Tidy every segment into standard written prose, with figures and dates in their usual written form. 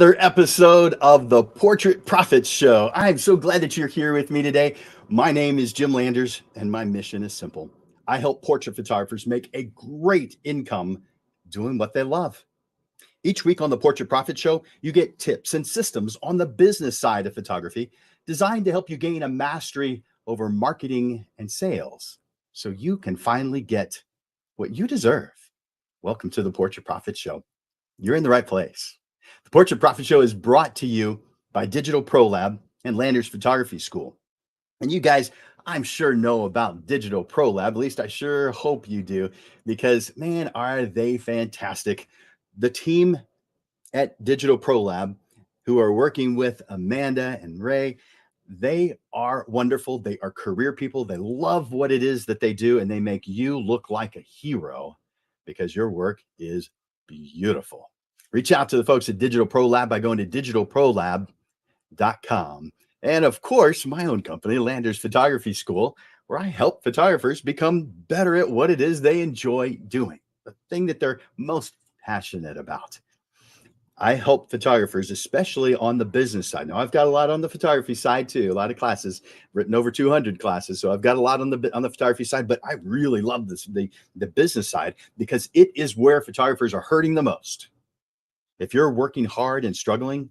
Another episode of the Portrait Profits Show. I'm so glad that you're here with me today. My name is Jim Landers, and my mission is simple. I help portrait photographers make a great income doing what they love. Each week on the Portrait Profit Show, you get tips and systems on the business side of photography designed to help you gain a mastery over marketing and sales so you can finally get what you deserve. Welcome to the Portrait Profit Show. You're in the right place. The Portrait Profit Show is brought to you by Digital Pro Lab and Landers Photography School. And you guys, I'm sure know about Digital Pro Lab. At least I sure hope you do, because man, are they fantastic. The team at Digital Pro Lab who are working with Amanda and Ray, they are wonderful. They are career people. They love what it is that they do, and they make you look like a hero because your work is beautiful. Reach out to the folks at Digital Pro Lab by going to digitalprolab.com. And of course, my own company, Landers Photography School, where I help photographers become better at what it is they enjoy doing, the thing that they're most passionate about. I help photographers, especially on the business side. Now, I've got a lot on the photography side too, a lot of classes, written over 200 classes. So I've got a lot on the photography side, but I really love the business side, because it is where photographers are hurting the most. If you're working hard and struggling,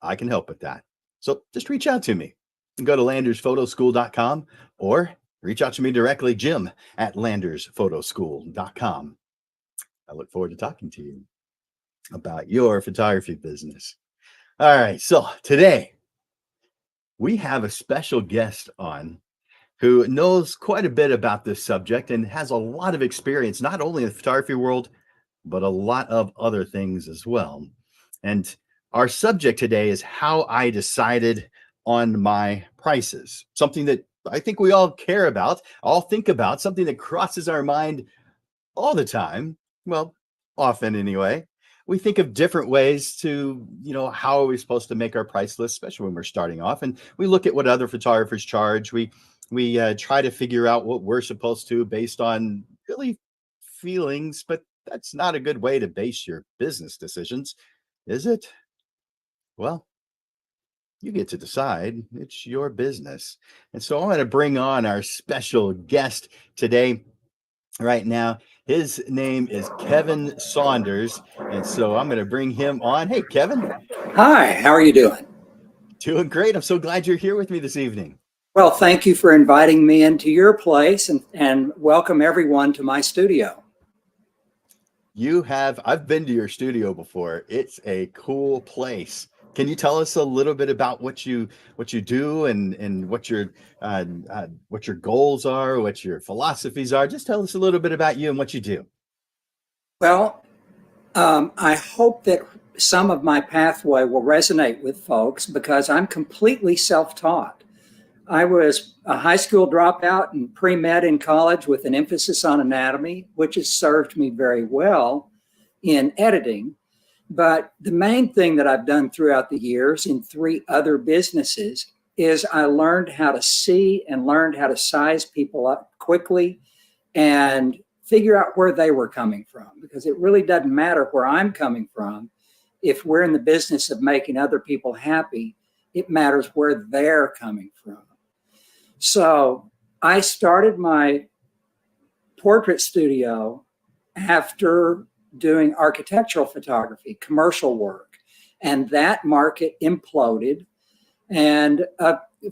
I can help with that. So just reach out to me. You can go to landersphotoschool.com or reach out to me directly, Jim at landersphotoschool.com. I look forward to talking to you about your photography business. All right, so today we have a special guest on who knows quite a bit about this subject and has a lot of experience, not only in the photography world, but a lot of other things as well. And our subject today is how I decided on my prices, something that I think we all care about, all think about, something that crosses our mind all the time. Well, often anyway. We think of different ways to, how are we supposed to make our price list, especially when we're starting off. And we look at what other photographers charge. We try to figure out what we're supposed to based on really feelings, but that's not a good way to base your business decisions, is it? Well, you get to decide. It's your business. And so I'm going to bring on our special guest today. Right now, his name is Kevin Saunders. And so I'm going to bring him on. Hey, Kevin. Hi, how are you doing? Doing great. I'm so glad you're here with me this evening. Well, thank you for inviting me into your place, and welcome everyone to my studio. I've been to your studio before. It's a cool place. Can you tell us a little bit about what you do and what your goals are, what your philosophies are? Just tell us a little bit about you and what you do. Well, I hope that some of my pathway will resonate with folks, because I'm completely self-taught. I was a high school dropout and pre-med in college with an emphasis on anatomy, which has served me very well in editing. But the main thing that I've done throughout the years in 3 other businesses is I learned how to see and learned how to size people up quickly and figure out where they were coming from, because it really doesn't matter where I'm coming from. If we're in the business of making other people happy, it matters where they're coming from. So I started my portrait studio after doing architectural photography, commercial work, and that market imploded. And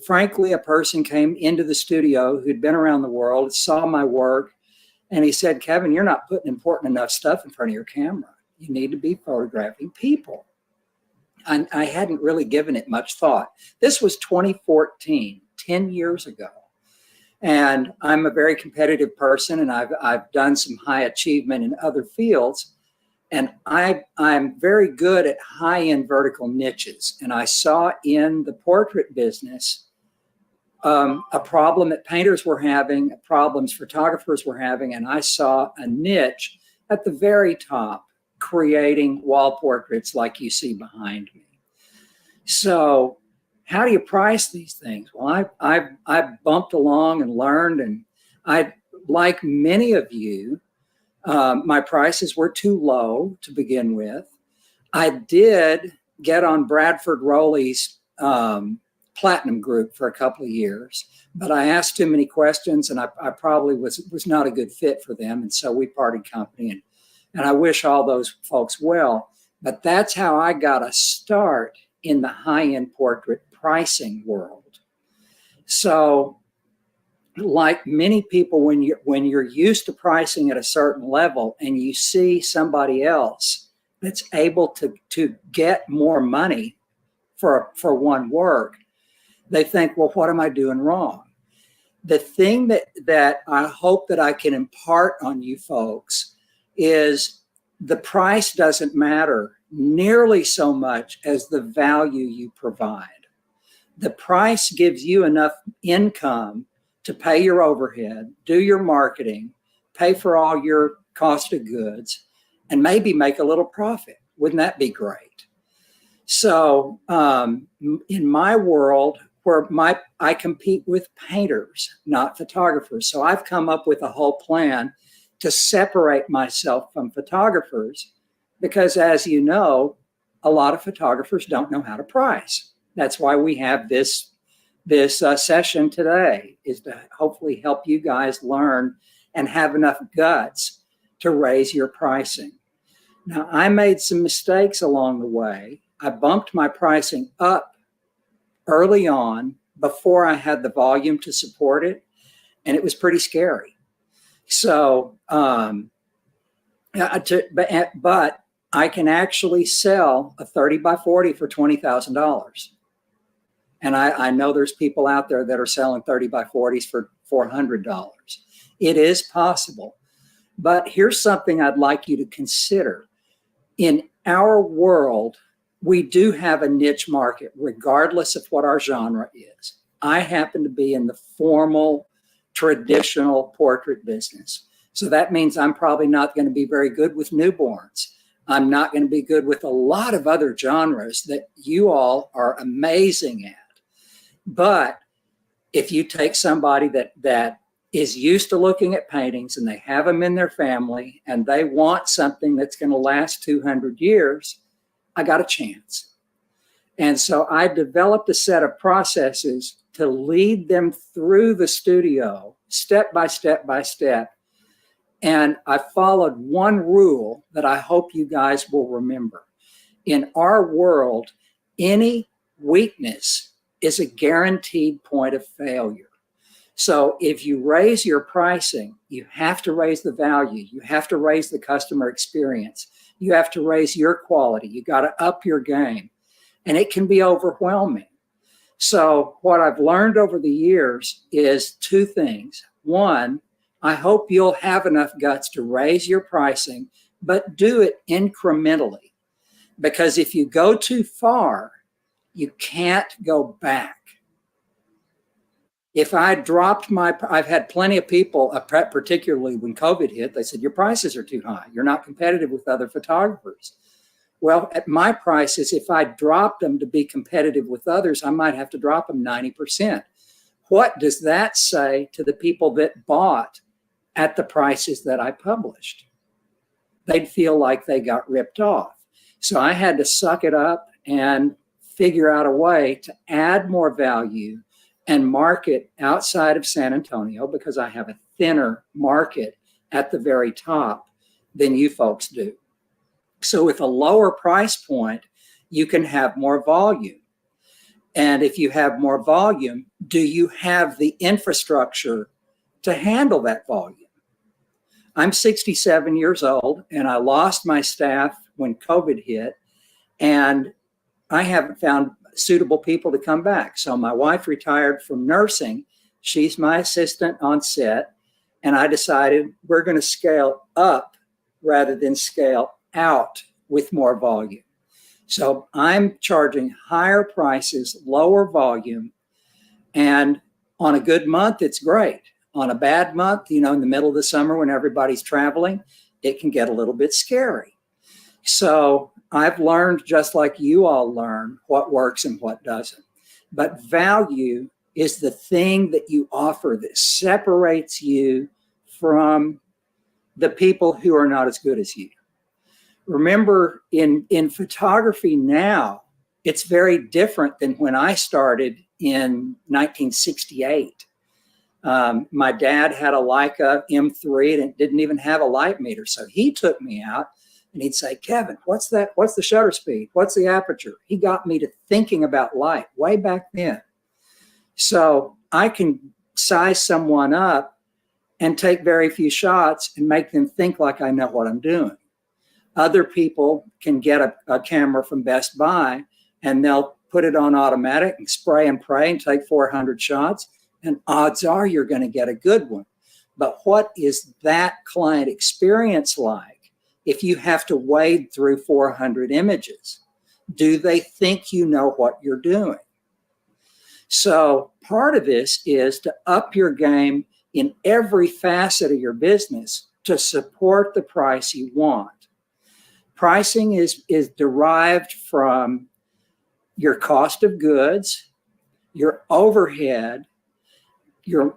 frankly, a person came into the studio who'd been around the world, saw my work, and he said, "Kevin, you're not putting important enough stuff in front of your camera. You need to be photographing people." And I hadn't really given it much thought. This was 2014, 10 years ago. And I'm a very competitive person, and I've done some high achievement in other fields. And I'm very good at high-end vertical niches. And I saw in the portrait business a problem that painters were having, problems photographers were having, and I saw a niche at the very top, creating wall portraits like you see behind me. So how do you price these things? Well, I bumped along and learned, and I, like many of you, my prices were too low to begin with. I did get on Bradford Rowley's platinum group for a couple of years, but I asked too many questions, and I probably was not a good fit for them, and so we parted company. And I wish all those folks well, but that's how I got a start in the high-end portrait pricing world. So, like many people, when you're used to pricing at a certain level, and you see somebody else that's able to get more money for one work, they think, well, what am I doing wrong? The thing that I hope that I can impart on you folks is the price doesn't matter nearly so much as the value you provide. The price gives you enough income to pay your overhead, do your marketing, pay for all your cost of goods, and maybe make a little profit. Wouldn't that be great? So in my world, where I compete with painters, not photographers. So I've come up with a whole plan to separate myself from photographers, because as you know, a lot of photographers don't know how to price. That's why we have this session today, is to hopefully help you guys learn and have enough guts to raise your pricing. Now, I made some mistakes along the way. I bumped my pricing up early on before I had the volume to support it, and it was pretty scary. So, but I can actually sell a 30 by 40 for $20,000. And I know there's people out there that are selling 30 by 40s for $400. It is possible. But here's something I'd like you to consider. In our world, we do have a niche market, regardless of what our genre is. I happen to be in the formal, traditional portrait business. So that means I'm probably not going to be very good with newborns. I'm not going to be good with a lot of other genres that you all are amazing at. But if you take somebody that is used to looking at paintings, and they have them in their family, and they want something that's going to last 200 years, I got a chance. And so I developed a set of processes to lead them through the studio, step by step by step. And I followed one rule that I hope you guys will remember. In our world, any weakness is a guaranteed point of failure. So if you raise your pricing, you have to raise the value. You have to raise the customer experience. You have to raise your quality. You got to up your game. And it can be overwhelming. So what I've learned over the years is two things. One, I hope you'll have enough guts to raise your pricing, but do it incrementally. Because if you go too far, you can't go back. If I dropped I've had plenty of people, particularly when COVID hit, they said, your prices are too high. You're not competitive with other photographers. Well, at my prices, if I dropped them to be competitive with others, I might have to drop them 90%. What does that say to the people that bought at the prices that I published? They'd feel like they got ripped off. So I had to suck it up and figure out a way to add more value and market outside of San Antonio, because I have a thinner market at the very top than you folks do. So with a lower price point, you can have more volume. And if you have more volume, do you have the infrastructure to handle that volume? I'm 67 years old, and I lost my staff when COVID hit, and I haven't found suitable people to come back. So my wife retired from nursing. She's my assistant on set. And I decided we're going to scale up rather than scale out with more volume. So I'm charging higher prices, lower volume. And on a good month, it's great. On a bad month, in the middle of the summer when everybody's traveling, it can get a little bit scary. So I've learned, just like you all learn, what works and what doesn't. But value is the thing that you offer that separates you from the people who are not as good as you. Remember, in photography now, it's very different than when I started in 1968. My dad had a Leica M3 and it didn't even have a light meter. So he took me out and he'd say, Kevin, what's that? What's the shutter speed? What's the aperture? He got me to thinking about light way back then. So I can size someone up and take very few shots and make them think like I know what I'm doing. Other people can get a camera from Best Buy and they'll put it on automatic and spray and pray and take 400 shots. And odds are you're going to get a good one. But what is that client experience like if you have to wade through 400 images? Do they think you know what you're doing? So part of this is to up your game in every facet of your business to support the price you want. Pricing is derived from your cost of goods, your overhead,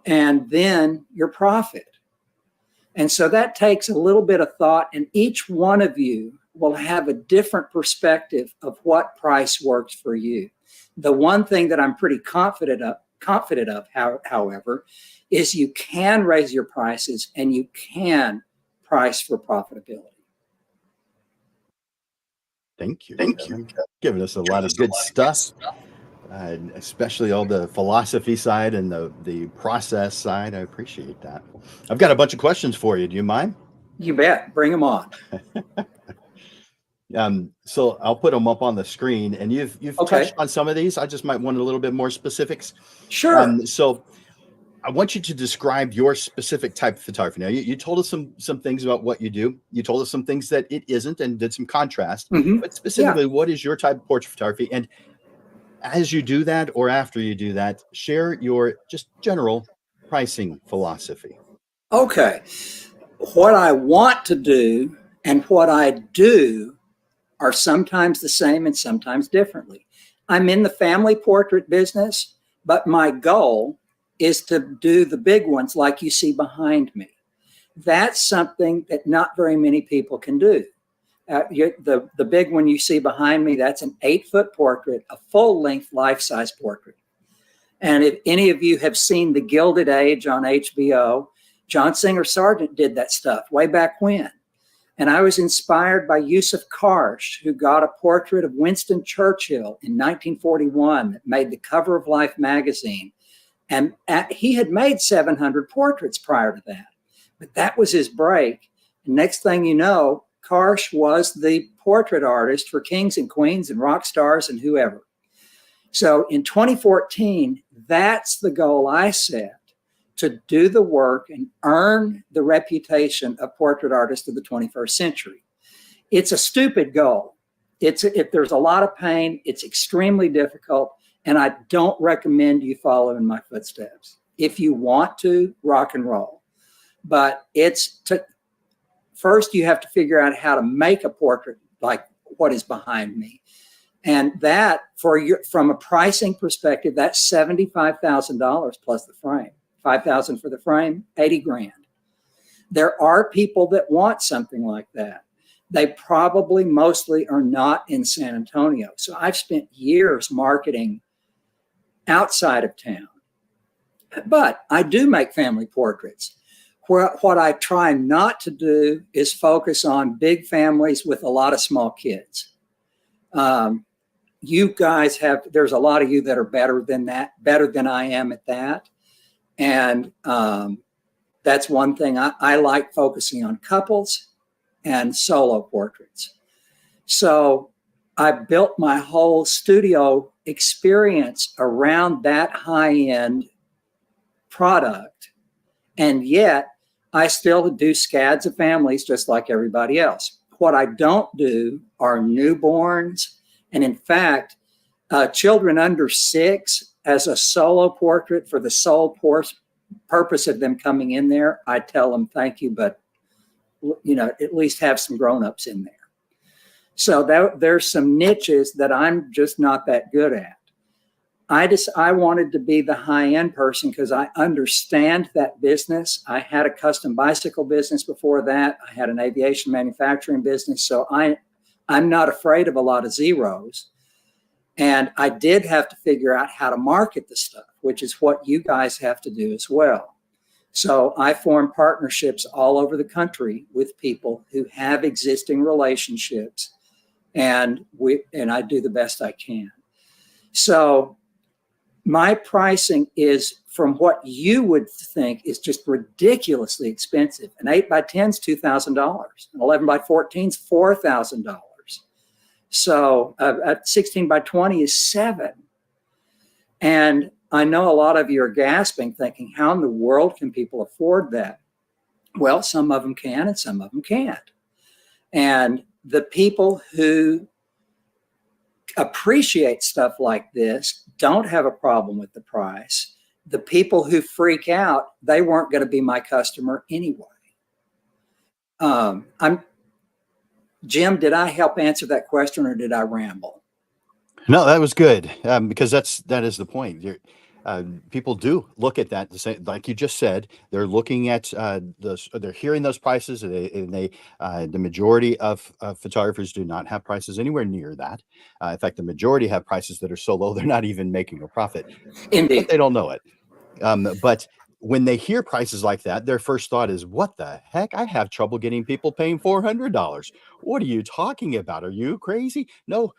and then your profit. And so that takes a little bit of thought, and each one of you will have a different perspective of what price works for you. The one thing that I'm pretty confident of, however, is you can raise your prices and you can price for profitability. Thank you. Giving us a lot of good stuff. Especially all the philosophy side and the process side. I appreciate that. I've got a bunch of questions for you. Do you mind? You bet. Bring them on. So I'll put them up on the screen, and you've Okay. touched on some of these. I just might want a little bit more specifics. Sure. So I want you to describe your specific type of photography. Now, you told us some things about what you do. You told us some things that it isn't and did some contrast. Mm-hmm. But specifically, What is your type of portrait photography? And as you do that, or after you do that, share your just general pricing philosophy. Okay. What I want to do and what I do are sometimes the same and sometimes differently. I'm in the family portrait business, but my goal is to do the big ones like you see behind me. That's something that not very many people can do. The big one you see behind me, that's an 8-foot portrait, a full-length life-size portrait. And if any of you have seen The Gilded Age on HBO, John Singer Sargent did that stuff way back when. And I was inspired by Yusuf Karsh, who got a portrait of Winston Churchill in 1941 that made the cover of Life magazine. And he had made 700 portraits prior to that. But that was his break. And next thing you know, Karsh was the portrait artist for kings and queens and rock stars and whoever. So in 2014, that's the goal I set, to do the work and earn the reputation of portrait artist of the 21st century. It's a stupid goal. If there's a lot of pain, it's extremely difficult, and I don't recommend you follow in my footsteps. If you want to, rock and roll. But first you have to figure out how to make a portrait like what is behind me. And that, from a pricing perspective, that's $75,000 plus the frame. $5,000 for the frame, $80,000. There are people that want something like that. They probably mostly are not in San Antonio. So I've spent years marketing outside of town. But I do make family portraits. What I try not to do is focus on big families with a lot of small kids. You guys there's a lot of you that are better than I am at that. And that's one thing. I like focusing on couples and solo portraits. So I built my whole studio experience around that high-end product. And yet I still do scads of families just like everybody else. What I don't do are newborns. And in fact, children under 6, as a solo portrait for the sole purpose of them coming in there, I tell them thank you, but at least have some grown-ups in there. So there's some niches that I'm just not that good at. I wanted to be the high-end person because I understand that business. I had a custom bicycle business before that. I had an aviation manufacturing business. So I'm not afraid of a lot of zeros. And I did have to figure out how to market the stuff, which is what you guys have to do as well. So I formed partnerships all over the country with people who have existing relationships, and I do the best I can. So my pricing is from what you would think is just ridiculously expensive. An 8x10 is $2,000. An 11x14 is $4,000. So a 16x20 is $7,000. And I know a lot of you are gasping, thinking, how in the world can people afford that? Well, some of them can and some of them can't. And the people who appreciate stuff like this don't have a problem with the price. The people who freak out, they weren't going to be my customer anyway. Jim, did I help answer that question, or did I ramble? No, that was good, because that is the point. People do look at that, like you just said. They're looking at they're hearing those prices, and the majority of photographers do not have prices anywhere near that. In fact, the majority have prices that are so low they're not even making a profit. Indeed. But they don't know it. But when they hear prices like that, their first thought is, what the heck? I have trouble getting people paying $400. What are you talking about? Are you crazy? No.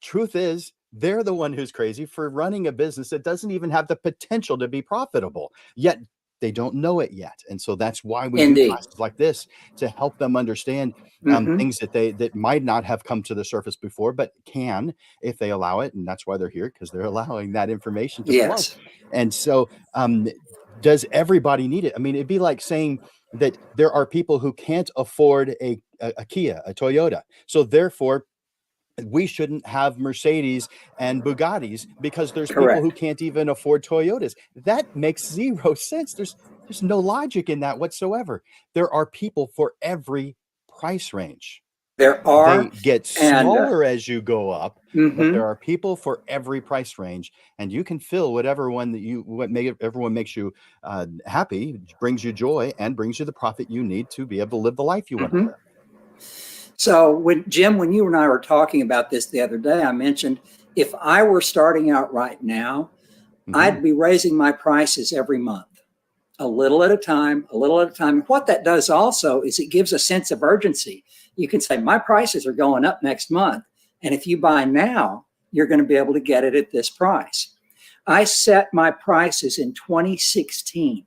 Truth is, they're the one who's crazy for running a business that doesn't even have the potential to be profitable, yet they don't know it yet. And so that's why we do classes like this, to help them understand things that might not have come to the surface before, but can if they allow it. And that's why they're here, because they're allowing that information to flow. And so does everybody need it? I mean, it'd be like saying that there are people who can't afford a Kia, a Toyota. So therefore, we shouldn't have Mercedes and Bugattis because there's people who can't even afford Toyotas. That makes zero sense. There's no logic in that whatsoever. There are people for every price range. There are. They get smaller as you go up, but there are people for every price range, and you can fill whatever one everyone makes you happy, brings you joy, and brings you the profit you need to be able to live the life you want to live. So Jim, when you and I were talking about this the other day, I mentioned if I were starting out right now, I'd be raising my prices every month, a little at a time, a little at a time. And what that does also is it gives a sense of urgency. You can say, my prices are going up next month. And if you buy now, you're going to be able to get it at this price. I set my prices in 2016.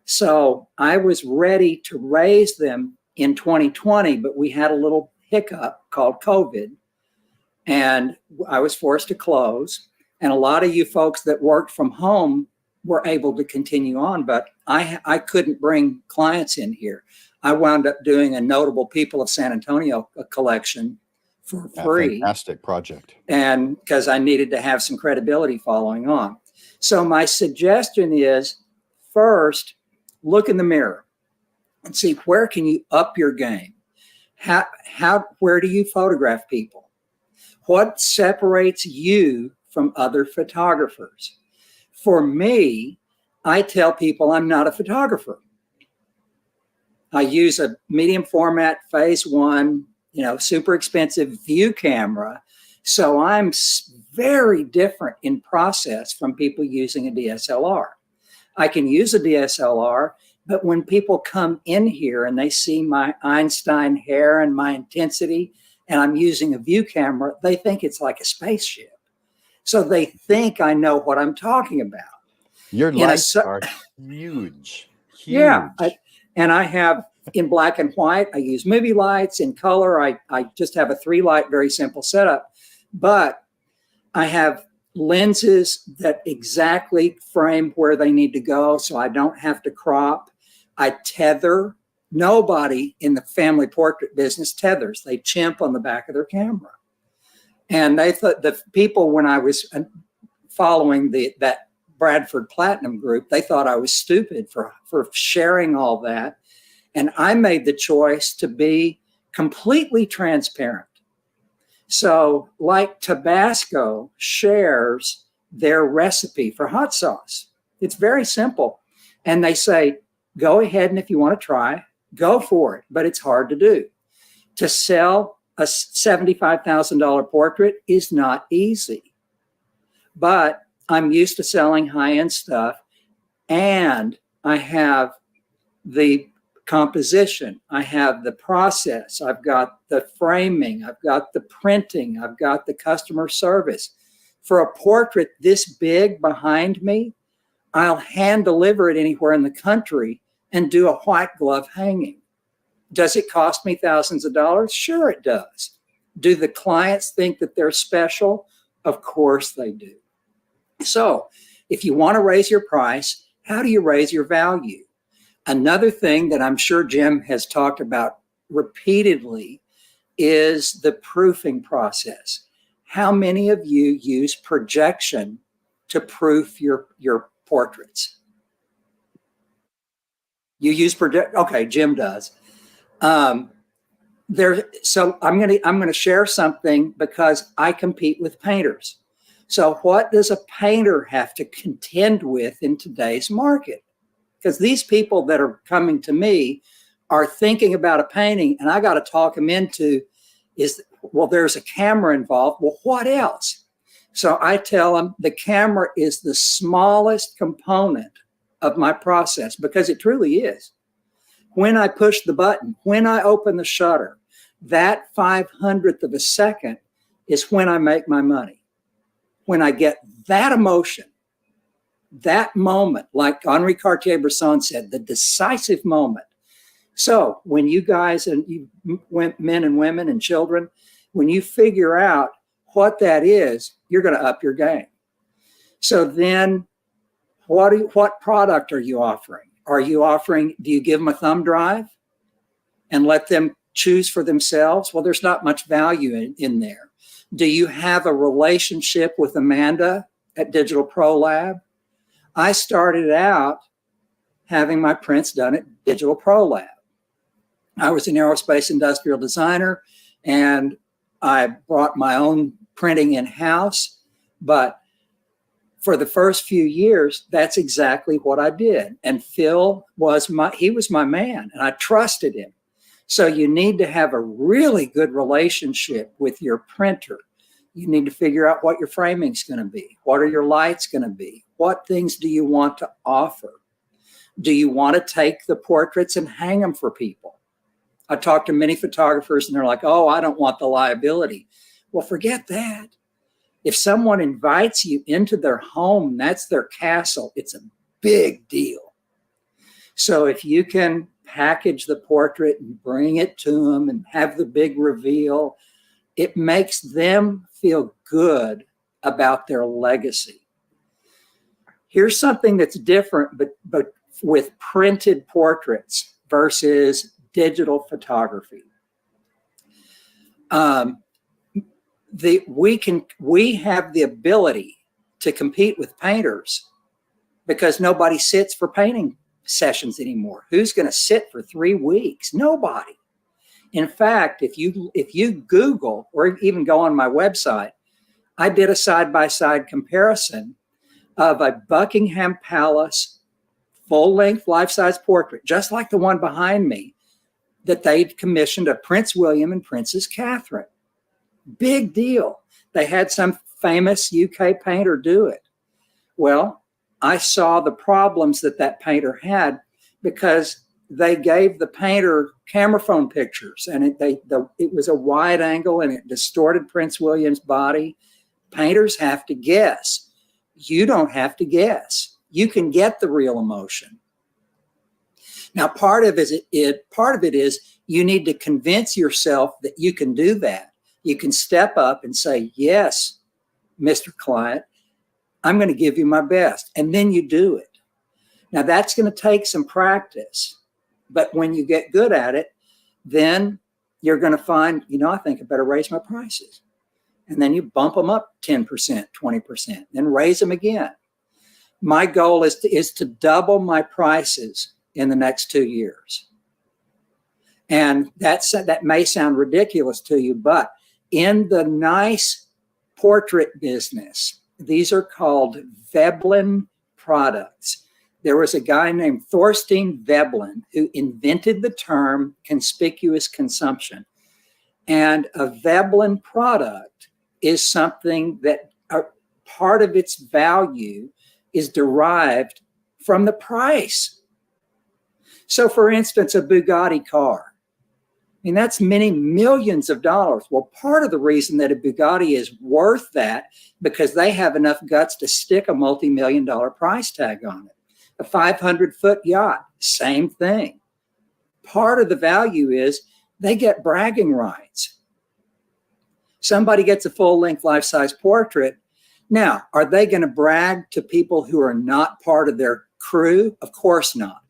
So I was ready to raise them in 2020, but we had a little hiccup called COVID, and I was forced to close. And a lot of you folks that worked from home were able to continue on, but I couldn't bring clients in here. I wound up doing a Notable People of San Antonio collection for free. Fantastic project. And because I needed to have some credibility following on. So my suggestion is, first, look in the mirror and see, where can you up your game? Where do you photograph people? What separates you from other photographers? For me, I tell people I'm not a photographer. I use a medium format phase 1, super expensive view camera. So I'm very different in process from people using a DSLR. I can use a DSLR, but when people come in here and they see my Einstein hair and my intensity, and I'm using a view camera, they think it's like a spaceship. So they think I know what I'm talking about. Your lights are huge. Yeah. And I have, in black and white, I use movie lights. In color, I just have a 3-light, very simple setup. But I have lenses that exactly frame where they need to go, so I don't have to crop. I tether. Nobody in the family portrait business tethers. They chimp on the back of their camera. And they thought, the people, when I was following that Bradford Platinum group, they thought I was stupid for sharing all that. And I made the choice to be completely transparent. So like Tabasco shares their recipe for hot sauce. It's very simple. And they say, go ahead, and if you want to try, go for it. But it's hard to do. To sell a $75,000 portrait is not easy. But I'm used to selling high-end stuff, and I have the composition, I have the process, I've got the framing, I've got the printing, I've got the customer service. For a portrait this big behind me, I'll hand deliver it anywhere in the country and do a white glove hanging. Does it cost me thousands of dollars? Sure it does. Do the clients think that they're special? Of course they do. So if you want to raise your price, how do you raise your value? Another thing that I'm sure Jim has talked about repeatedly is the proofing process. How many of you use projection to proof your portraits? You use project? Okay, Jim does. So I'm going to share something because I compete with painters. So what does a painter have to contend with in today's market? Because these people that are coming to me are thinking about a painting, and I got to talk them into there's a camera involved. Well, what else? So I tell them the camera is the smallest component of my process, because it truly is. When I push the button, when I open the shutter, that 500th of a second is when I make my money. When I get that emotion, that moment, like Henri Cartier-Bresson said, the decisive moment. So when you guys and you men and women and children, when you figure out what that is, you're going to up your game. So then what product are you offering? Do you give them a thumb drive and let them choose for themselves? Well, there's not much value in there. Do you have a relationship with Amanda at Digital Pro Lab? I started out having my prints done at Digital Pro Lab. I was an aerospace industrial designer, and I brought my own printing in-house. But for the first few years, that's exactly what I did. And Phil was my man, and I trusted him. So you need to have a really good relationship with your printer. You need to figure out what your framing's going to be. What are your lights going to be? What things do you want to offer? Do you want to take the portraits and hang them for people? I talked to many photographers, and they're like, oh, I don't want the liability. Well, forget that. If someone invites you into their home, that's their castle. It's a big deal. So if you can package the portrait and bring it to them and have the big reveal, it makes them feel good about their legacy. Here's something that's different, but with printed portraits versus digital photography. We have the ability to compete with painters because nobody sits for painting sessions anymore. Who's going to sit for 3 weeks? Nobody. In fact, if you Google or even go on my website, I did a side-by-side comparison of a Buckingham Palace full-length life-size portrait, just like the one behind me, that they'd commissioned of Prince William and Princess Catherine. Big deal. They had some famous UK painter do it. Well, I saw the problems that painter had because they gave the painter camera phone pictures, and it was a wide angle and it distorted Prince William's body. Painters have to guess. You don't have to guess. You can get the real emotion. Now, part of it is you need to convince yourself that you can do that. You can step up and say, yes, Mr. Client, I'm going to give you my best. And then you do it. Now, that's going to take some practice. But when you get good at it, then you're going to find, I think I better raise my prices. And then you bump them up 10%, 20%, then raise them again. My goal is to double my prices in the next 2 years. And that may sound ridiculous to you, but in the nice portrait business, These are called Veblen products. There was a guy named Thorstein Veblen who invented the term conspicuous consumption. And a Veblen product is something that part of its value is derived from the price. So for instance, a Bugatti car. I mean, that's many millions of dollars. Well, part of the reason that a Bugatti is worth that because they have enough guts to stick a multi-million-dollar price tag on it. A 500-foot yacht, same thing. Part of the value is they get bragging rights. Somebody gets a full-length life-size portrait. Now, are they going to brag to people who are not part of their crew? Of course not.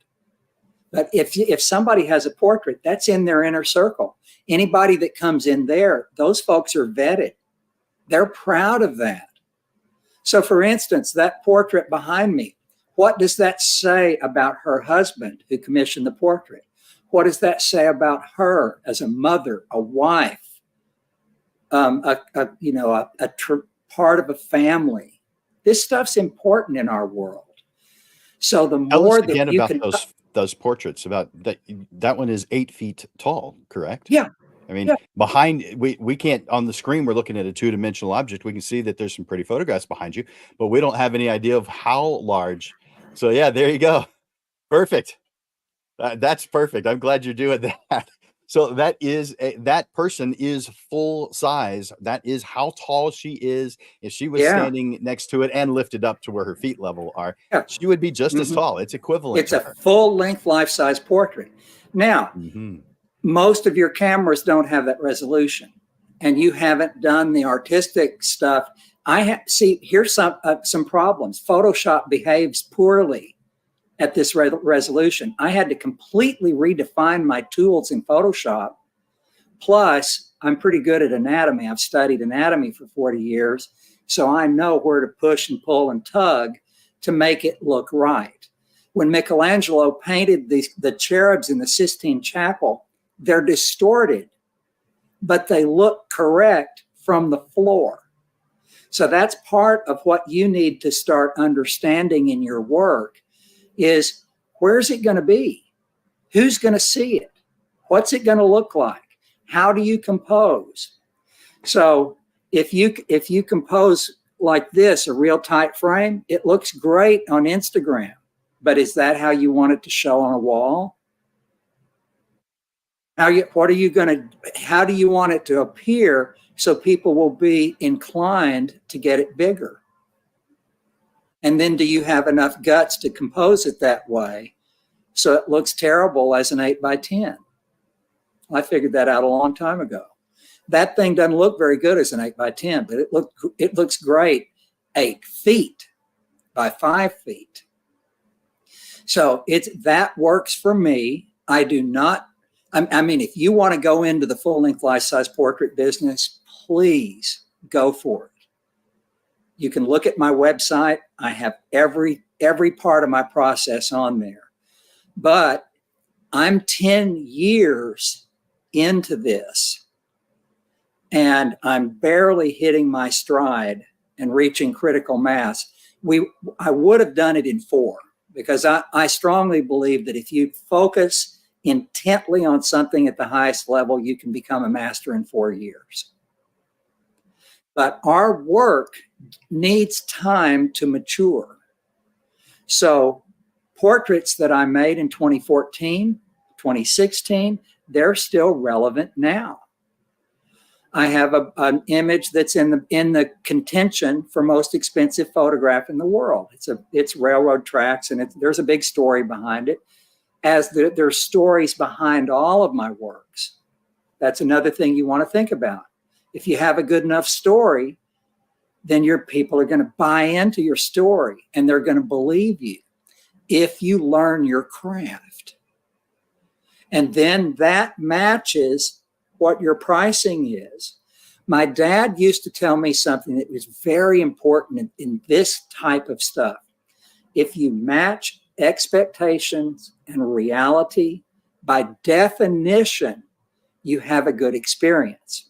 But if somebody has a portrait, that's in their inner circle. Anybody that comes in there, those folks are vetted. They're proud of that. So for instance, that portrait behind me, what does that say about her husband who commissioned the portrait? What does that say about her as a mother, a wife, part of a family? This stuff's important in our world. So the more that you can those portraits, about that one is 8 feet tall, correct? Yeah. I mean, behind we can't, on the screen, we're looking at a two-dimensional object. We can see that there's some pretty photographs behind you, but we don't have any idea of how large. So yeah, there you go. Perfect. That's perfect. I'm glad you're doing that. So that person is full size. That is how tall she is. If she was standing next to it and lifted up to where her feet level are, she would be just as tall. It's equivalent. It's a full-length life-size portrait. Now, most of your cameras don't have that resolution, and you haven't done the artistic stuff. Here's some problems. Photoshop behaves poorly at this resolution. I had to completely redefine my tools in Photoshop. Plus, I'm pretty good at anatomy. I've studied anatomy for 40 years, so I know where to push and pull and tug to make it look right. When Michelangelo painted the cherubs in the Sistine Chapel, they're distorted, but they look correct from the floor. So that's part of what you need to start understanding in your work is, where's it going to be? Who's going to see it? What's it going to look like? How do you compose? So if you compose like this, a real tight frame, it looks great on Instagram. But is that how you want it to show on a wall? How do you want it to appear so people will be inclined to get it bigger? And then do you have enough guts to compose it that way so it looks terrible as an 8x10? I figured that out a long time ago. That thing doesn't look very good as an 8x10, but it looks great 8 feet by 5 feet. So that works for me. I do not, I mean, if you want to go into the full-length life-size portrait business, please go for it. You can look at my website. I have every part of my process on there. But I'm 10 years into this, and I'm barely hitting my stride and reaching critical mass. I would have done it in 4, because I strongly believe that if you focus intently on something at the highest level, you can become a master in 4 years. But our work needs time to mature. So portraits that I made in 2014, 2016, they're still relevant now. I have an image that's in the contention for most expensive photograph in the world. It's railroad tracks, and there's a big story behind it, as there's stories behind all of my works. That's another thing you want to think about. If you have a good enough story, then your people are going to buy into your story, and they're going to believe you if you learn your craft. And then that matches what your pricing is. My dad used to tell me something that was very important in this type of stuff. If you match expectations and reality, by definition, you have a good experience.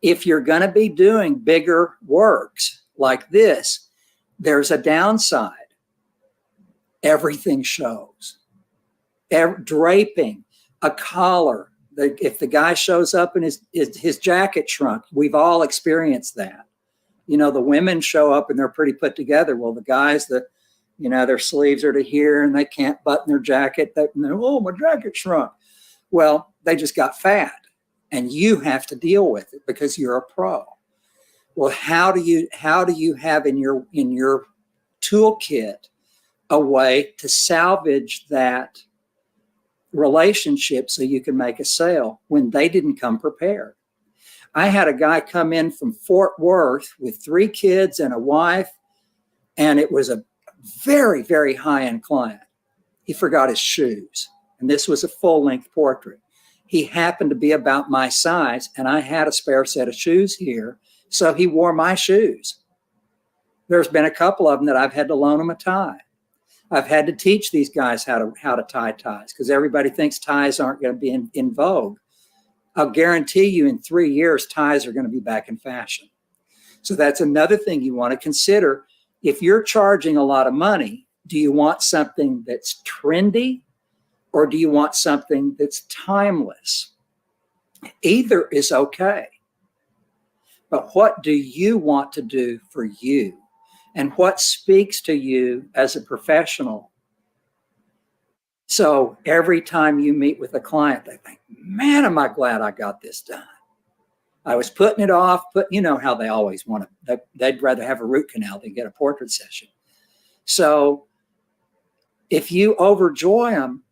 If you're going to be doing bigger works, like this, there's a downside. Everything shows. Draping, a collar. If the guy shows up and his jacket shrunk, we've all experienced that. You know, the women show up and they're pretty put together. Well, the guys, their sleeves are to here and they can't button their jacket. Oh, my jacket shrunk. Well, they just got fat, and you have to deal with it because you're a pro. Well, how do you have in your toolkit a way to salvage that relationship so you can make a sale when they didn't come prepared? I had a guy come in from Fort Worth with 3 kids and a wife, and it was a very, very high-end client. He forgot his shoes, and this was a full-length portrait. He happened to be about my size, and I had a spare set of shoes here, so he wore my shoes. There's been a couple of them that I've had to loan him a tie. I've had to teach these guys how to tie ties because everybody thinks ties aren't going to be in vogue. I'll guarantee you in 3 years, ties are going to be back in fashion. So that's another thing you want to consider. If you're charging a lot of money, do you want something that's trendy or do you want something that's timeless? Either is okay. But what do you want to do for you? And what speaks to you as a professional? So every time you meet with a client, they think, man, am I glad I got this done. I was putting it off, but you know how they always want to, they'd rather have a root canal than get a portrait session. So if you overjoy them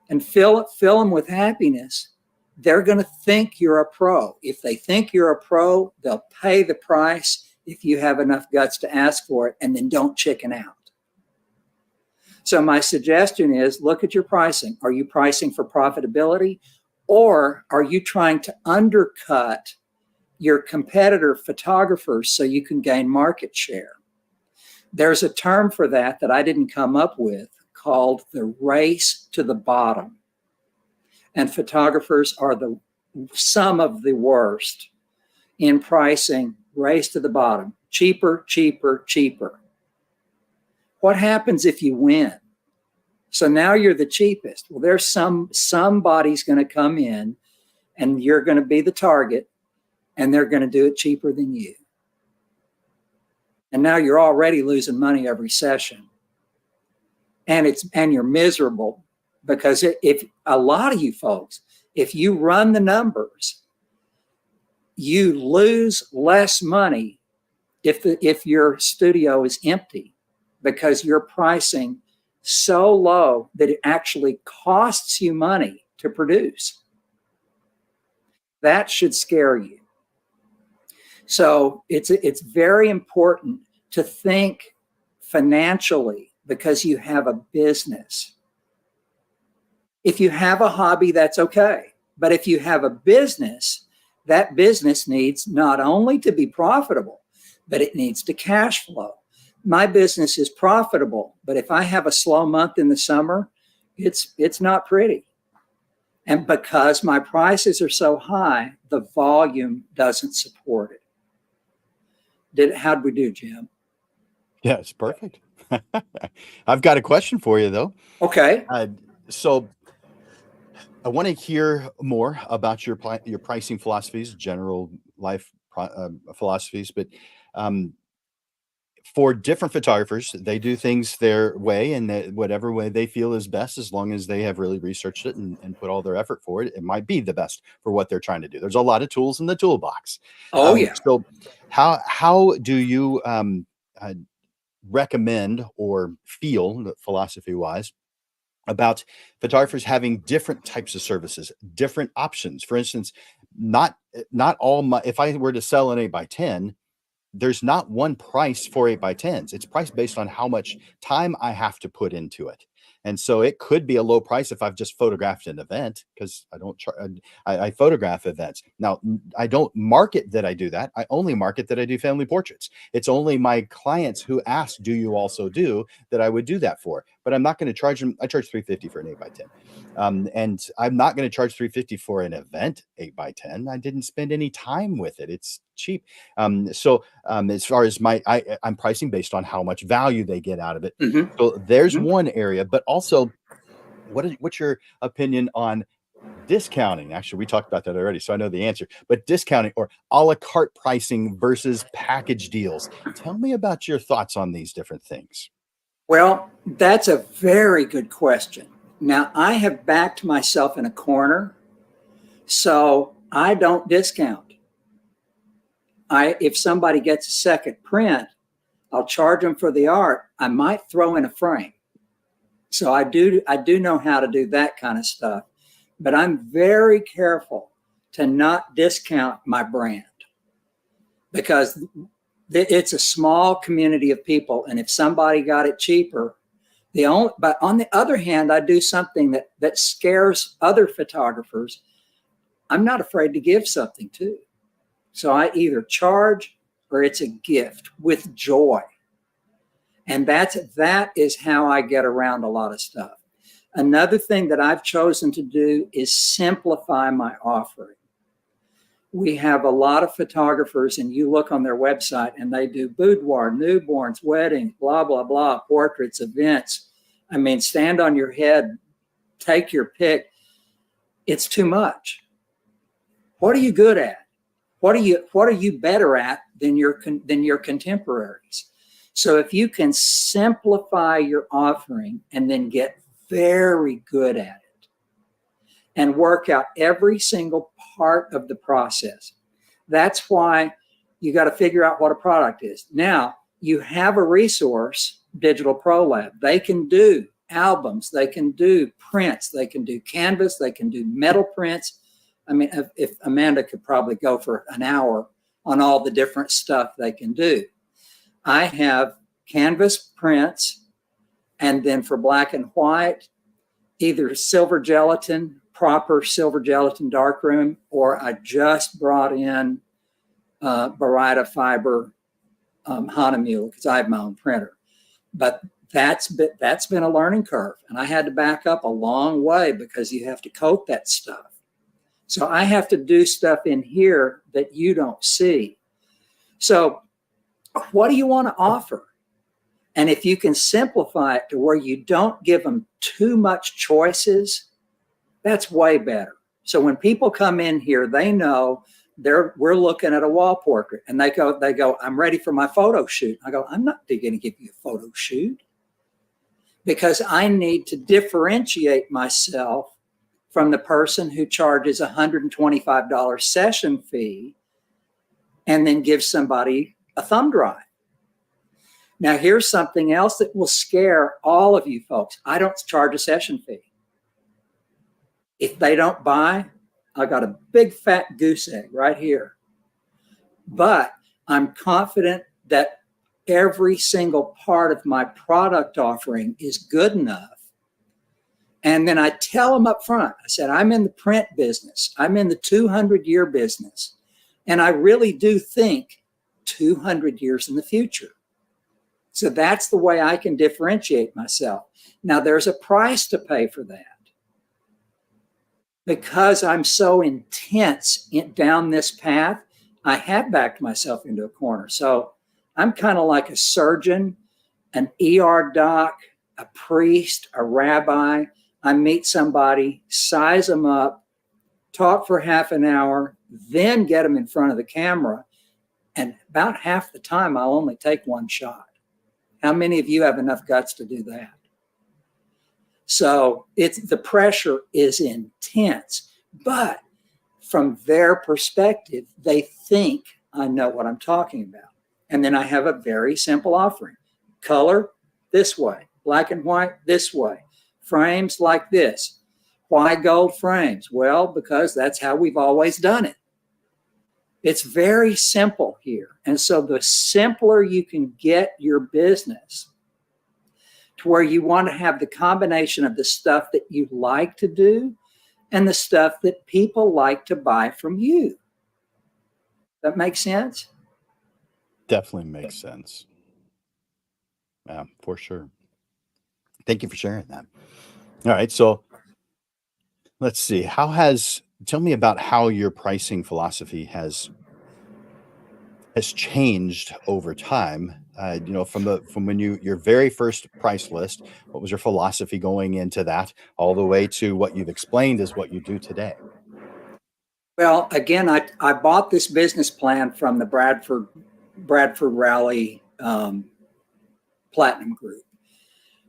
and fill them with happiness, they're going to think you're a pro. If they think you're a pro, they'll pay the price if you have enough guts to ask for it, and then don't chicken out. So my suggestion is look at your pricing. Are you pricing for profitability, or are you trying to undercut your competitor photographers so you can gain market share? There's a term for that I didn't come up with called the race to the bottom. And photographers are some of the worst in pricing. Race to the bottom, cheaper, cheaper, cheaper. What happens if you win? So now you're the cheapest. Well, there's somebody's going to come in and you're going to be the target and they're going to do it cheaper than you. And now you're already losing money every session. And you're miserable because if a lot of you folks, if you run the numbers, you lose less money if your studio is empty because you're pricing so low that it actually costs you money to produce. That should scare you. So it's very important to think financially because you have a business. If you have a hobby, that's okay. But if you have a business, that business needs not only to be profitable, but it needs to cash flow. My business is profitable, but if I have a slow month in the summer, it's not pretty. And because my prices are so high, the volume doesn't support it. How'd we do, Jim? Yeah, it's perfect. I've got a question for you, though. Okay. So I want to hear more about your pricing philosophies, general life philosophies, but for different photographers, they do things their way and whatever way they feel is best, as long as they have really researched it and put all their effort for it, it might be the best for what they're trying to do. There's a lot of tools in the toolbox. Oh, yeah. So how do you recommend or feel philosophy-wise about photographers having different types of services, different options? For instance, not all if I were to sell an 8x10, there's not one price for 8x10s. It's priced based on how much time I have to put into it. And so it could be a low price if I've just photographed an event, because I don't I photograph events. Now, I don't market that I do that. I only market that I do family portraits. It's only my clients who ask, do you also do, that I would do that for. but I'm not going to charge them. I charge $350 for an 8x10. And I'm not going to charge $350 for an event 8x10. I didn't spend any time with it. It's cheap. As far as I'm pricing based on how much value they get out of it. Mhm. So there's Mhm. one area, but also what's your opinion on discounting? Actually, we talked about that already, so I know the answer. But discounting or a la carte pricing versus package deals. Tell me about your thoughts on these different things. Well, that's a very good question. Now, I have backed myself in a corner, so I don't discount. If somebody gets a second print, I'll charge them for the art. I might throw in a frame. So I do know how to do that kind of stuff, but I'm very careful to not discount my brand because it's a small community of people, and if somebody got it cheaper, but on the other hand, I do something that scares other photographers. I'm not afraid to give something too. So I either charge or it's a gift with joy. And that is how I get around a lot of stuff. Another thing that I've chosen to do is simplify my offering. We have a lot of photographers, and you look on their website and they do boudoir, newborns, weddings, blah, blah, blah, portraits, events. I mean, stand on your head, take your pick. It's too much. What are you good at? What are you better at than your contemporaries? So if you can simplify your offering and then get very good at it and work out every single part of the process, that's why you got to figure out what a product is. Now, you have a resource, Digital Pro Lab. They can do albums, they can do prints, they can do canvas, they can do metal prints. I mean, if Amanda could probably go for an hour on all the different stuff they can do. I have canvas prints, and then for black and white, either silver gelatin, proper silver gelatin darkroom, or I just brought in Barita fiber Hahnemühle because I have my own printer. But that's been a learning curve, and I had to back up a long way because you have to coat that stuff. So I have to do stuff in here that you don't see. So what do you want to offer? And if you can simplify it to where you don't give them too much choices, that's way better. So when people come in here, they know we're looking at a wall portrait, and they go, I'm ready for my photo shoot. I go, I'm not going to give you a photo shoot because I need to differentiate myself from the person who charges $125 session fee and then gives somebody a thumb drive. Now, here's something else that will scare all of you folks. I don't charge a session fee. If they don't buy, I got a big fat goose egg right here. But I'm confident that every single part of my product offering is good enough. And then I tell them up front, I said, I'm in the print business. I'm in the 200-year business. And I really do think 200 years in the future. So that's the way I can differentiate myself. Now, there's a price to pay for that. Because I'm so intense down this path, I have backed myself into a corner. So I'm kind of like a surgeon, an ER doc, a priest, a rabbi. I meet somebody, size them up, talk for half an hour, then get them in front of the camera. And about half the time, I'll only take one shot. How many of you have enough guts to do that? So the pressure is intense, but from their perspective, they think I know what I'm talking about. And then I have a very simple offering. Color this way, black and white this way, frames like this. Why gold frames? Well, because that's how we've always done it. It's very simple here. And so the simpler you can get your business to where you want to have the combination of the stuff that you like to do and the stuff that people like to buy from you. That makes sense? Definitely makes sense. Yeah, for sure. Thank you for sharing that. All right. So let's see. Tell me about how your pricing philosophy has changed over time. From when your very first price list, what was your philosophy going into that, all the way to what you've explained is what you do today? Well, again, I bought this business plan from the Bradford Rally Platinum Group.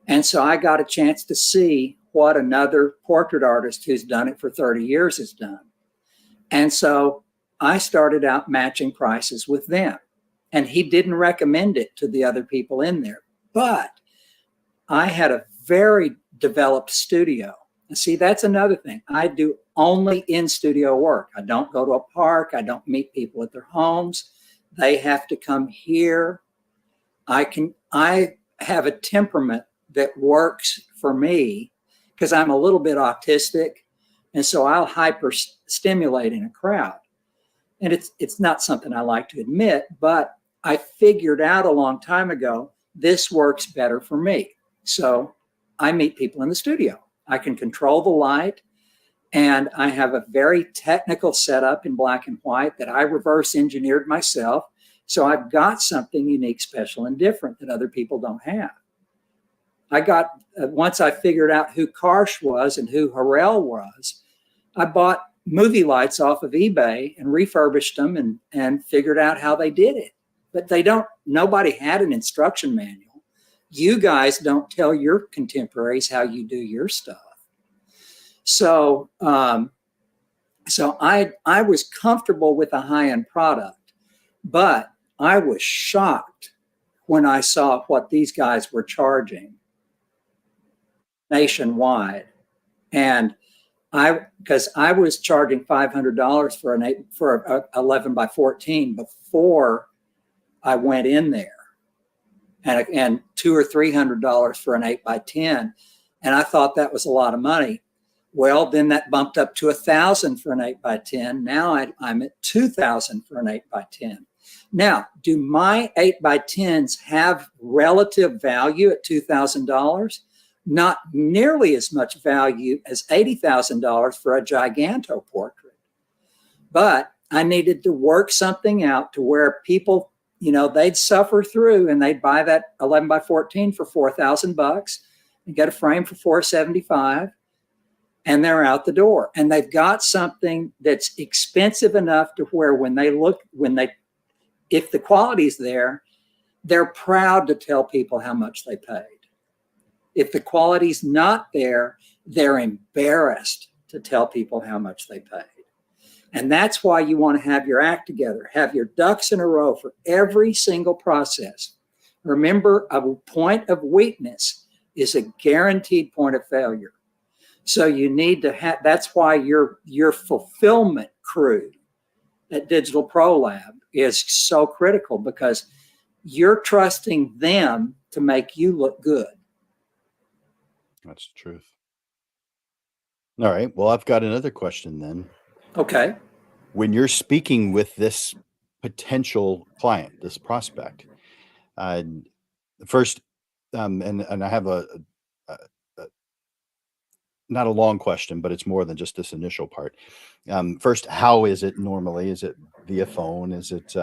And so I got a chance to see what another portrait artist who's done it for 30 years has done. And so I started out matching prices with them. And he didn't recommend it to the other people in there. But I had a very developed studio. And see, that's another thing. I do only in-studio work. I don't go to a park. I don't meet people at their homes. They have to come here. I have a temperament that works for me because I'm a little bit autistic. And so I'll hyper stimulate in a crowd. And it's not something I like to admit, but I figured out a long time ago, this works better for me. So I meet people in the studio. I can control the light, and I have a very technical setup in black and white that I reverse engineered myself. So I've got something unique, special, and different that other people don't have. Once I figured out who Karsh was and who Harrell was, I bought movie lights off of eBay and refurbished them and figured out how they did it. But nobody had an instruction manual. You guys don't tell your contemporaries how you do your stuff. So I was comfortable with a high-end product, but I was shocked when I saw what these guys were nationwide. And because I was charging $500 for an 11 by 14 before I went in there, and $200 or $300 for an 8 by 10, and I thought that was a lot of money. Well, then that bumped up to $1,000 for an 8 by 10. Now I'm at $2,000 for an 8 by 10. Now, do my 8 by 10s have relative value at $2,000? Not nearly as much value as $80,000 for a giganto portrait. But I needed to work something out to where people, they'd suffer through and they'd buy that 11 by 14 for $4,000 and get a frame for $475, and they're out the door. And they've got something that's expensive enough to where if the quality's there, they're proud to tell people how much they paid. If the quality's not there, they're embarrassed to tell people how much they paid. And that's why you want to have your act together, have your ducks in a row for every single process. Remember, a point of weakness is a guaranteed point of failure. So you need to have, that's why your fulfillment crew at Digital Pro Lab is so critical, because you're trusting them to make you look good. That's the truth. All right. Well, I've got another question then. Okay. When you're speaking with this potential client, this prospect, first, and I have a not a long question, but it's more than just this initial part. First, how is it normally? Is it via phone? Is it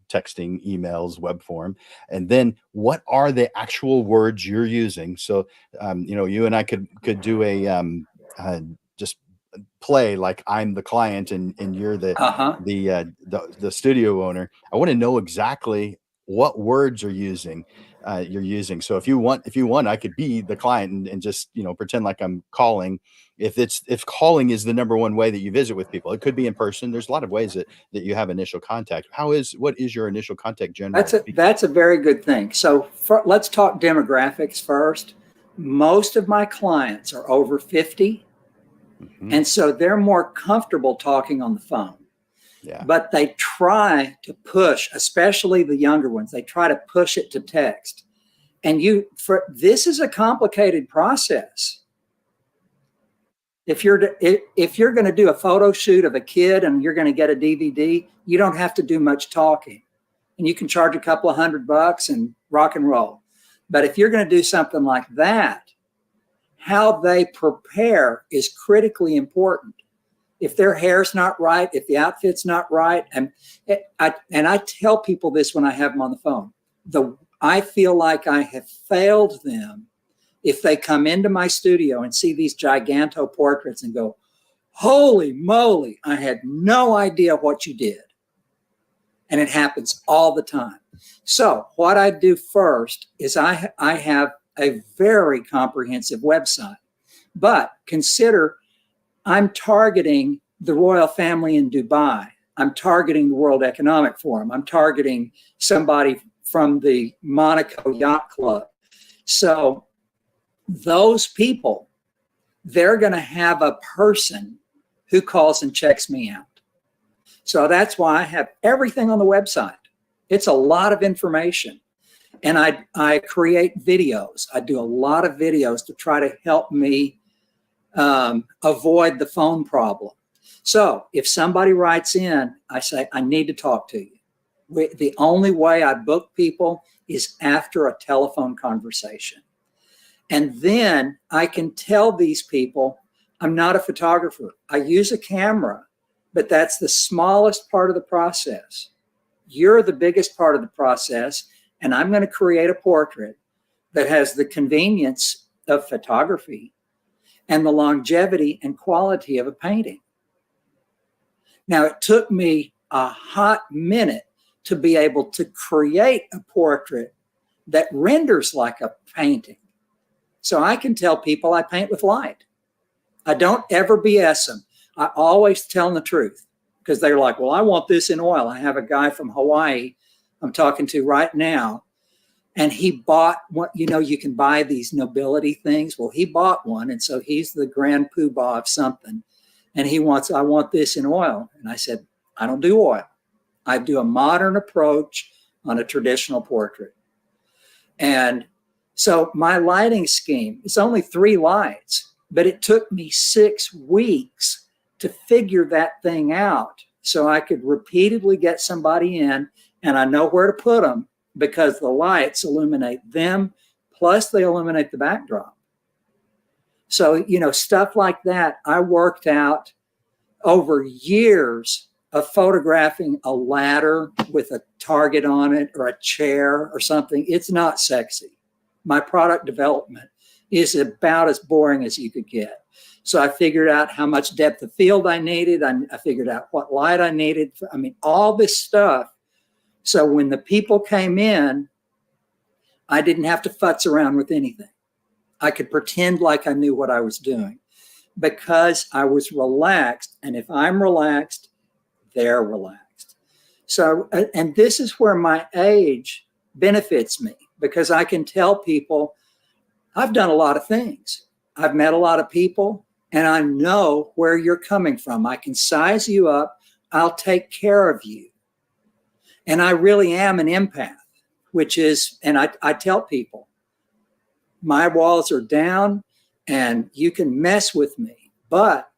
texting, emails, web form? And then what are the actual words you're using? So, you and I could do a just play like I'm the client and you're the studio owner. I want to know exactly what words you're using. So if you want, I could be the client and just, pretend like I'm calling. If calling is the number one way that you visit with people, it could be in person. There's a lot of ways that you have initial contact. What is your initial contact generally? That's a very good thing. So let's talk demographics first. Most of my clients are over 50. Mm-hmm. And so they're more comfortable talking on the phone. Yeah. But they try to push, especially the younger ones, they try to push it to text. And this is a complicated process. If you're going to do a photo shoot of a kid and you're going to get a DVD, you don't have to do much talking. And you can charge a couple of $100 and rock and roll. But if you're going to do something like that, how they prepare is critically important. If their hair's not right, if the outfit's not right, and I tell people this when I have them on the phone, I feel like I have failed them if they come into my studio and see these giganto portraits and go, holy moly, I had no idea what you did. And it happens all the time. So what I do first is I have a very comprehensive website, but consider I'm targeting the royal family in Dubai. I'm targeting the World Economic Forum. I'm targeting somebody from the Monaco Yacht Club. So those people, they're going to have a person who calls and checks me out. So that's why I have everything on the website. It's a lot of information. And I create videos. I do a lot of videos to try to help me avoid the phone problem. So if somebody writes in, I say, I need to talk to you. The only way I book people is after a telephone conversation. And then I can tell these people, I'm not a photographer. I use a camera, but that's the smallest part of the process. You're the biggest part of the process, and I'm going to create a portrait that has the convenience of photography and the longevity and quality of a painting. Now, it took me a hot minute to be able to create a portrait that renders like a painting. So I can tell people I paint with light. I don't ever BS them. I always tell them the truth, because they're like, well, I want this in oil. I have a guy from Hawaii I'm talking to right now, and he bought what, you can buy these nobility things. Well, he bought one, and so he's the grand poobah of something, and I want this in oil. And I said, I don't do oil. I do a modern approach on a traditional portrait. And so my lighting scheme is only 3 lights, but it took me 6 weeks to figure that thing out so I could repeatedly get somebody in, and I know where to put them because the lights illuminate them, plus they illuminate the backdrop. So, stuff like that, I worked out over years of photographing a ladder with a target on it or a chair or something. It's not sexy. My product development is about as boring as you could get. So I figured out how much depth of field I needed. I figured out what light I needed. All this stuff. So when the people came in, I didn't have to futz around with anything. I could pretend like I knew what I was doing because I was relaxed. And if I'm relaxed, they're relaxed. So, and this is where my age benefits me, because I can tell people I've done a lot of things. I've met a lot of people, and I know where you're coming from. I can size you up. I'll take care of you. And I really am an empath, which is, and I tell people, my walls are down and you can mess with me, but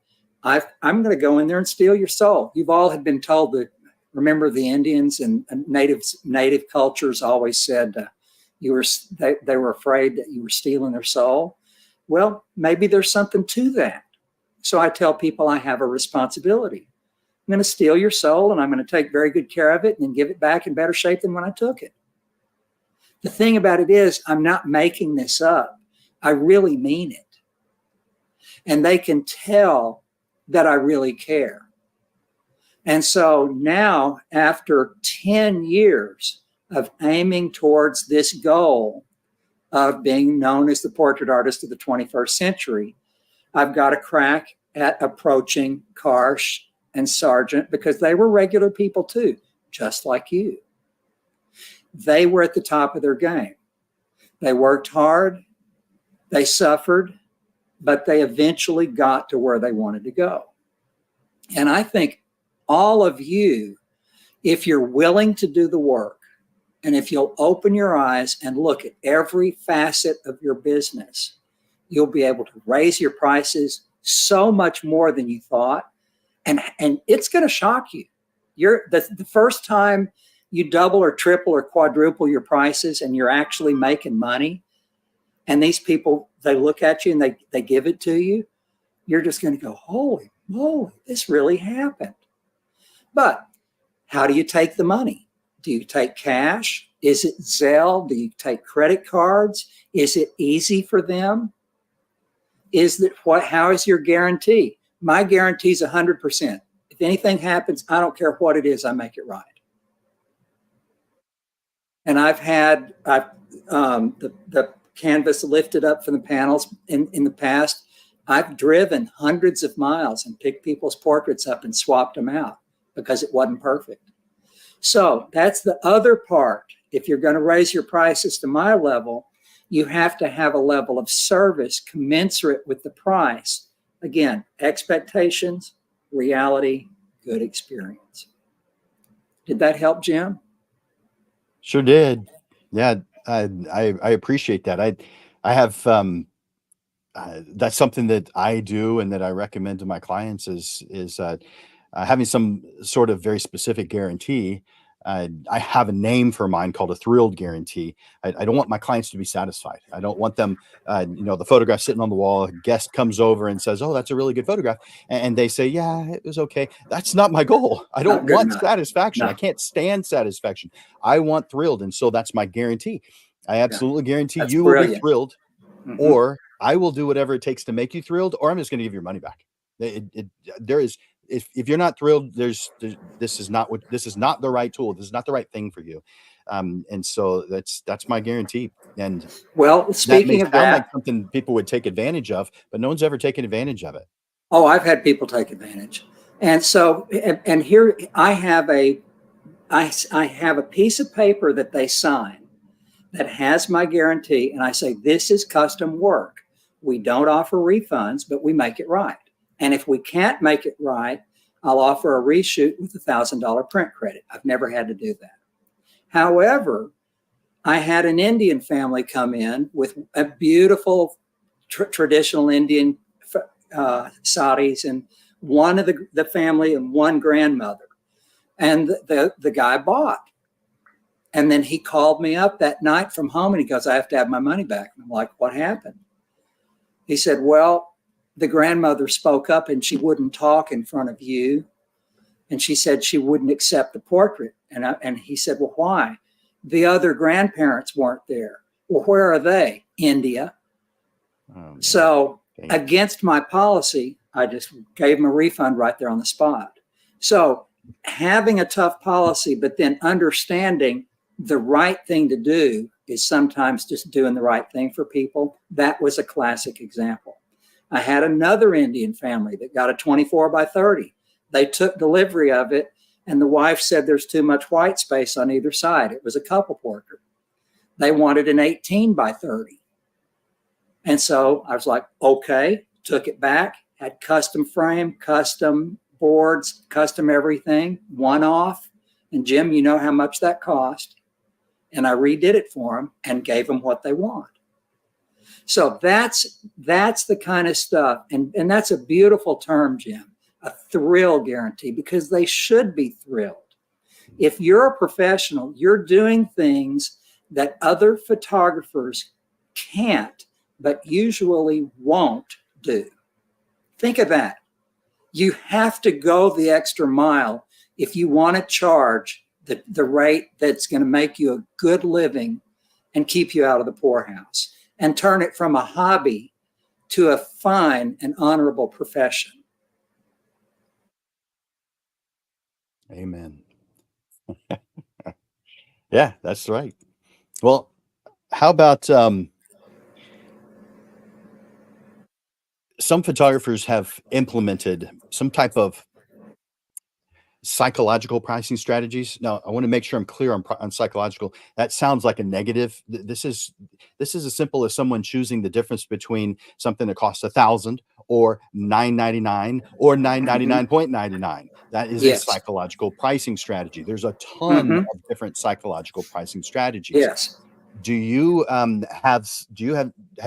I'm going to go in there and steal your soul. You've all have been told that, remember the Indians and native cultures always said they were afraid that you were stealing their soul. Well, maybe there's something to that. So I tell people I have a responsibility. I'm going to steal your soul, and I'm going to take very good care of it and then give it back in better shape than when I took it. The thing about it is, I'm not making this up. I really mean it. And they can tell that I really care. And so now, after 10 years of aiming towards this goal of being known as the portrait artist of the 21st century, I've got a crack at approaching Karsh and Sargent, because they were regular people too, just like you. They were at the top of their game. They worked hard, they suffered, but they eventually got to where they wanted to go. And I think all of you, if you're willing to do the work, and if you'll open your eyes and look at every facet of your business, you'll be able to raise your prices so much more than you thought. And it's going to shock you. The first time you double or triple or quadruple your prices and you're actually making money, and these people, they look at you and they give it to you, you're just going to go, holy moly, this really happened. But how do you take the money? Do you take cash? Is it Zelle? Do you take credit cards? Is it easy for them? How is your guarantee? My guarantee is 100%. If anything happens, I don't care what it is, I make it right. And I've had the canvas lifted up from the panels in the past. I've driven hundreds of miles and picked people's portraits up and swapped them out because it wasn't perfect. So that's the other part. If you're going to raise your prices to my level, you have to have a level of service commensurate with the price. Again, expectations, reality, good experience. Did that help, Jim? Sure did. Yeah, I appreciate that. I have that's something that I do and that I recommend to my clients is having some sort of very specific guarantee. I have a name for mine called a thrilled guarantee. I don't want my clients to be satisfied. I don't want them, the photograph sitting on the wall, a guest comes over and says, oh, that's a really good photograph. And they say, yeah, it was okay. That's not my goal. I don't want satisfaction. No. I can't stand satisfaction. I want thrilled. And so that's my guarantee. I absolutely guarantee that's you brilliant. will be thrilled, or I will do whatever it takes to make you thrilled, or I'm just going to give your money back. There is, if you're not thrilled, this is not the right tool. This is not the right thing for you. And so that's my guarantee. And well, speaking of that, like something people would take advantage of, but no one's ever taken advantage of it. Oh, I've had people take advantage. And so, and here I have a piece of paper that they sign that has my guarantee. And I say, this is custom work. We don't offer refunds, but we make it right. And if we can't make it right, I'll offer a reshoot with $1,000 print credit. I've never had to do that. However, I had an Indian family come in with a beautiful traditional Indian saris, and one of the family and one grandmother. And the guy bought. And then he called me up that night from home and he goes, I have to have my money back. And I'm like, what happened? He said, well, the grandmother spoke up and she wouldn't talk in front of you. And she said she wouldn't accept the portrait. And he said, well, why? The other grandparents weren't there. Well, where are they? India. Oh, so against my policy, I just gave him a refund right there on the spot. So having a tough policy, but then understanding the right thing to do is sometimes just doing the right thing for people. That was a classic example. I had another Indian family that got a 24 by 30. They took delivery of it, and the wife said there's too much white space on either side. It was a couple portrait. They wanted an 18 by 30. And so I was like, okay, took it back, had custom frame, custom boards, custom everything, one off. And Jim, you know how much that cost. And I redid it for them and gave them what they want. So that's the kind of stuff. And that's a beautiful term, Jim, a thrill guarantee, because they should be thrilled. If you're a professional, you're doing things that other photographers can't, but usually won't do. Think of that. You have to go the extra mile if you want to charge the rate that's going to make you a good living and keep you out of the poorhouse, and turn it from a hobby to a fine and honorable profession. Amen. Yeah, that's right. Well, how about some photographers have implemented some type of psychological pricing strategies. Now, I want to make sure I'm clear on psychological. That sounds like a negative. This is as simple as someone choosing the difference between something that costs $1,000 or $9.99 or $9.99.99. That is a psychological pricing strategy. There's a ton of different psychological pricing strategies. Yes. Do you have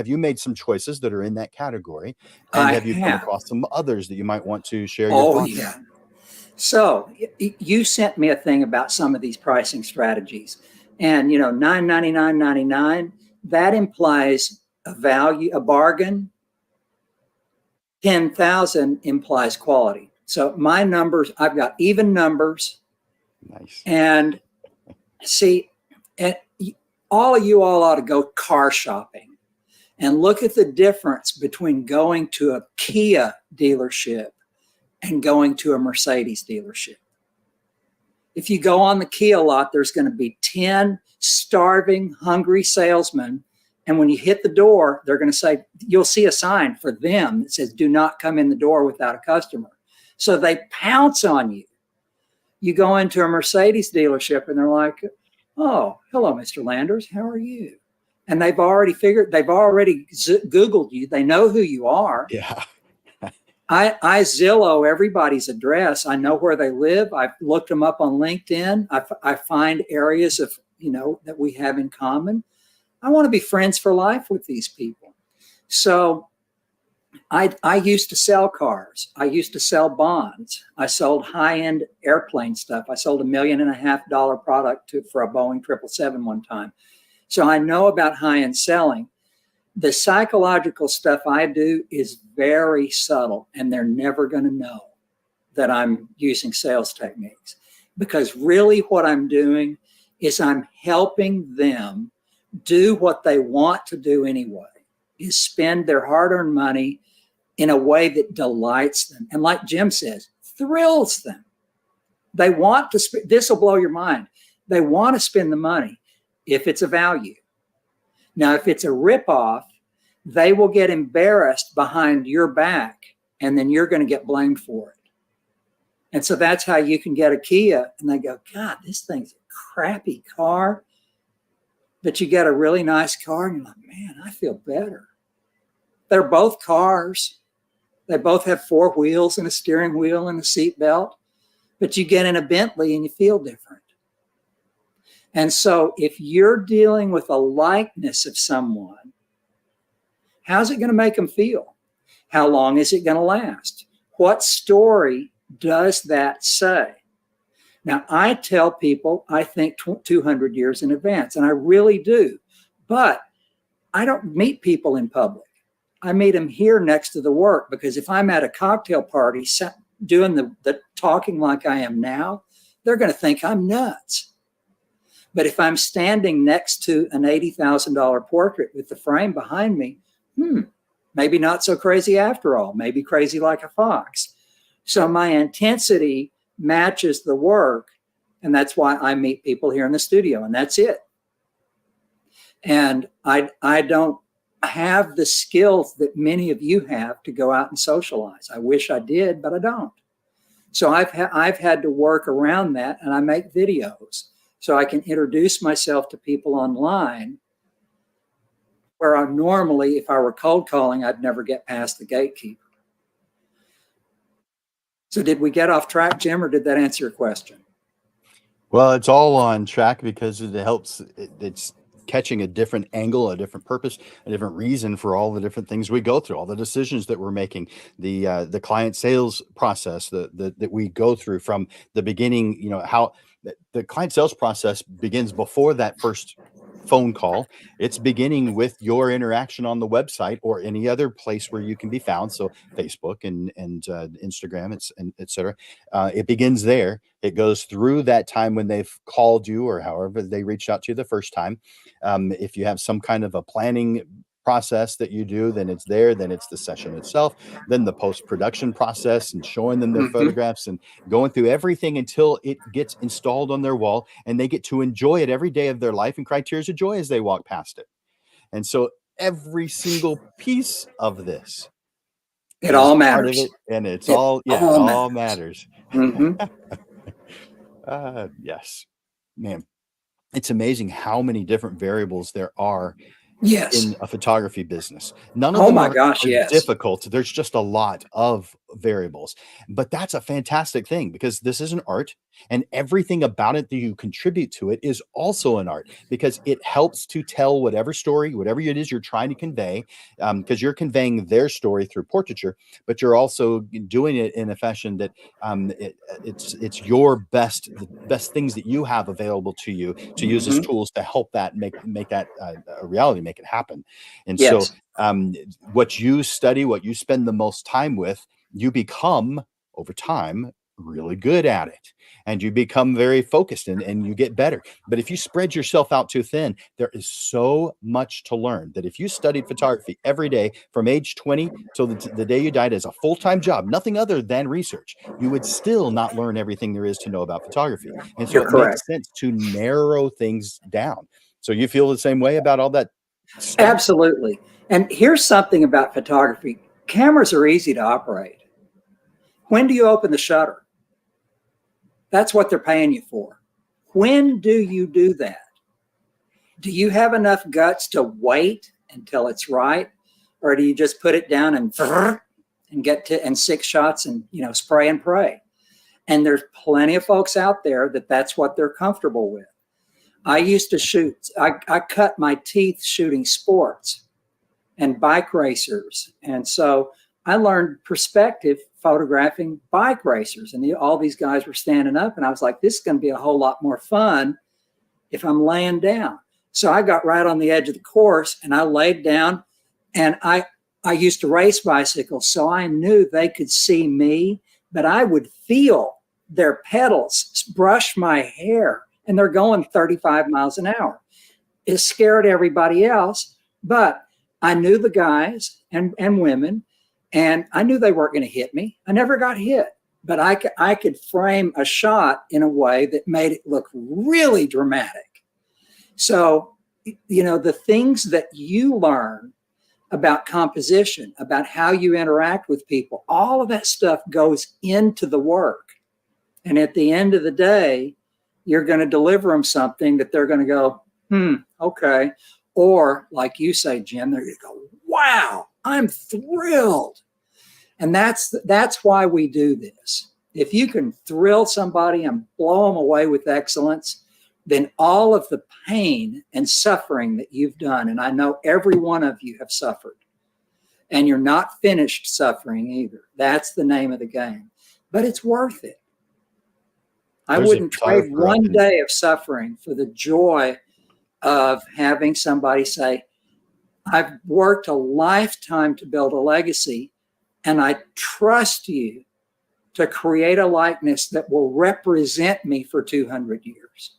you made some choices that are in that category? And have you come across some others that you might want to share your thoughts? Yeah. So you sent me a thing about some of these pricing strategies, and $9.99.99, that implies a value, a bargain, 10,000 implies quality. So my numbers, I've got even numbers. Nice. And see, and all of you all ought to go car shopping and look at the difference between going to a Kia dealership and going to a Mercedes dealership. If you go on the Kia lot, there's going to be 10 starving, hungry salesmen. And when you hit the door, they're going to say, you'll see a sign for them that says, do not come in the door without a customer. So they pounce on you. You go into a Mercedes dealership and they're like, oh, hello, Mr. Landers. How are you? And they've already Googled you. They know who you are. Yeah. I Zillow everybody's address. I know where they live. I've looked them up on LinkedIn. I find areas of, that we have in common. I want to be friends for life with these people. So I used to sell cars. I used to sell bonds. I sold high-end airplane stuff. I sold $1.5 million product for a Boeing 777 one time. So I know about high-end selling. The psychological stuff I do is very subtle, and they're never going to know that I'm using sales techniques, because really what I'm doing is I'm helping them do what they want to do anyway, is spend their hard-earned money in a way that delights them. And like Jim says, thrills them. They want to, this will blow your mind. They want to spend the money if it's a value. Now, if it's a ripoff, they will get embarrassed behind your back, and then you're going to get blamed for it. And so that's how you can get a Kia, and they go, God, this thing's a crappy car. But you get a really nice car, and you're like, man, I feel better. They're both cars. They both have 4 wheels and a steering wheel and a seat belt. But you get in a Bentley and you feel different. And so if you're dealing with a likeness of someone, how's it going to make them feel? How long is it going to last? What story does that say? Now, I tell people I think 200 years in advance, and I really do. But I don't meet people in public. I meet them here next to the work, because if I'm at a cocktail party doing the talking like I am now, they're going to think I'm nuts. But if I'm standing next to an $80,000 portrait with the frame behind me, maybe not so crazy after all, maybe crazy like a fox. So my intensity matches the work, and that's why I meet people here in the studio, and that's it. And I don't have the skills that many of you have to go out and socialize. I wish I did, but I don't. So I've had to work around that, and I make videos so I can introduce myself to people online, where I normally, if I were cold calling, I'd never get past the gatekeeper. So did we get off track, Jim, or did that answer your question? Well, it's all on track because it helps. It's catching a different angle, a different purpose, a different reason for all the different things we go through, all the decisions that we're making, the client sales process that we go through from the beginning. How the client sales process begins before that first phone call. It's beginning with your interaction on the website or any other place where you can be found. So Facebook and Instagram, and et cetera. It begins there. It goes through that time when they've called you or however they reached out to you the first time. If you have some kind of a planning process that you do, then it's there. Then it's the session itself. Then the post-production process and showing them their photographs and going through everything until it gets installed on their wall and they get to enjoy it every day of their life and cry tears of joy as they walk past it. And so every single piece of this, it all matters. It, and it's all matters. Yes, man. It's amazing how many different variables there are in a photography business. None of them are difficult. There's just a lot of variables. But that's a fantastic thing, because this is an art, and everything about it that you contribute to it is also an art, because it helps to tell whatever story, whatever it is you're trying to convey, because you're conveying their story through portraiture, but you're also doing it in a fashion that it's your the best things that you have available to you to use as Mhm. tools to help that make that a reality, make it happen. And so Yes. what you study, what you spend the most time with, you become over time really good at it, and you become very focused, and you get better. But if you spread yourself out too thin, there is so much to learn that if you studied photography every day from age 20 till the day you died as a full-time job, nothing other than research, you would still not learn everything there is to know about photography. And so You're it correct. makes sense to narrow things down. So you feel the same way about all that stuff? Absolutely. And here's something about photography. Cameras are easy to operate. When do you open the shutter? That's what they're paying you for. When do you do that? Do you have enough guts to wait until it's right? Or do you just put it down and get to and 6 shots and spray and pray? And there's plenty of folks out there that's what they're comfortable with. I used to shoot, I cut my teeth shooting sports and bike racers. And so I learned perspective photographing bike racers. And all these guys were standing up. And I was like, this is going to be a whole lot more fun if I'm laying down. So I got right on the edge of the course and I laid down, and I used to race bicycles. So I knew they could see me, but I would feel their pedals brush my hair, and they're going 35 miles an hour. It scared everybody else, but I knew the guys and women, and I knew they weren't going to hit me. I never got hit, but I could frame a shot in a way that made it look really dramatic. So, the things that you learn about composition, about how you interact with people, all of that stuff goes into the work. And at the end of the day, you're going to deliver them something that they're going to go, okay. Or like you say, Jim, they're going to go, wow, I'm thrilled. And that's why we do this. If you can thrill somebody and blow them away with excellence, then all of the pain and suffering that you've done, and I know every one of you have suffered, and you're not finished suffering either. That's the name of the game. But it's worth it. I wouldn't trade one day of suffering for the joy of having somebody say, I've worked a lifetime to build a legacy, and I trust you to create a likeness that will represent me for 200 years.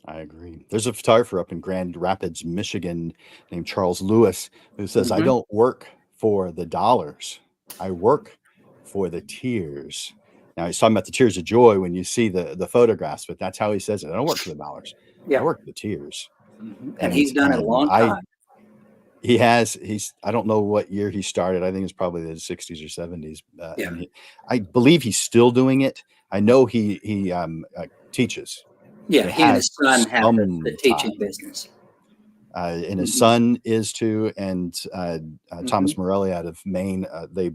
I agree. There's a photographer up in Grand Rapids, Michigan, named Charles Lewis, who says, I don't work for the dollars. I work for the tears. Now, he's talking about the tears of joy when you see the photographs, but that's how he says it. I don't work for the dollars. I work for the tears. And he's done it a long time. I don't know what year he started. I think it's probably the 60s or 70s. And I believe he's still doing it. I know he teaches. Yeah, he and his son have the teaching business. And his son is too. And Thomas Morelli out of Maine, they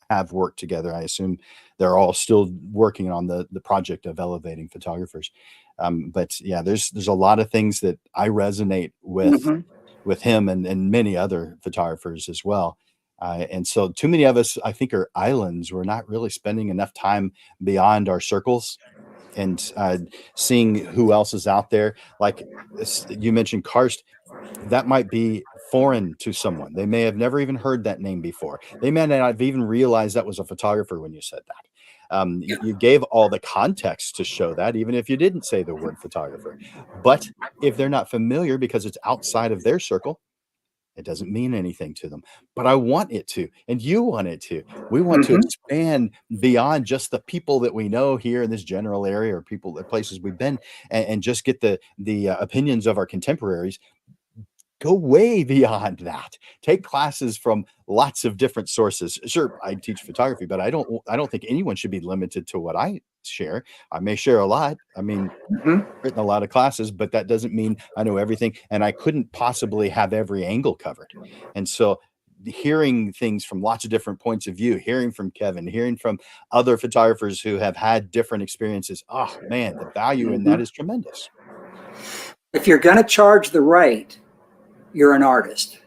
have worked together. I assume they're all still working on the project of elevating photographers. But yeah, there's a lot of things that I resonate with him and many other photographers as well. And so too many of us, I think, are islands. We're not really spending enough time beyond our circles and seeing who else is out there. Like you mentioned Karst, that might be foreign to someone. They may have never even heard that name before. They may not have even realized that was a photographer when you said that. You gave all the context to show that, even if you didn't say the word photographer. But if they're not familiar because it's outside of their circle, it doesn't mean anything to them. But I want it to, and you want it to. We want to expand beyond just the people that we know here in this general area, or people at places we've been, and just get the opinions of our contemporaries. Go way beyond that. Take classes from lots of different sources. Sure, I teach photography, but I don't think anyone should be limited to what I share. I may share a lot. I mean, written a lot of classes, but that doesn't mean I know everything, and I couldn't possibly have every angle covered. And so hearing things from lots of different points of view, hearing from Kevin, hearing from other photographers who have had different experiences. Oh man, the value in that is tremendous. If you're going to charge the rate, you're an artist.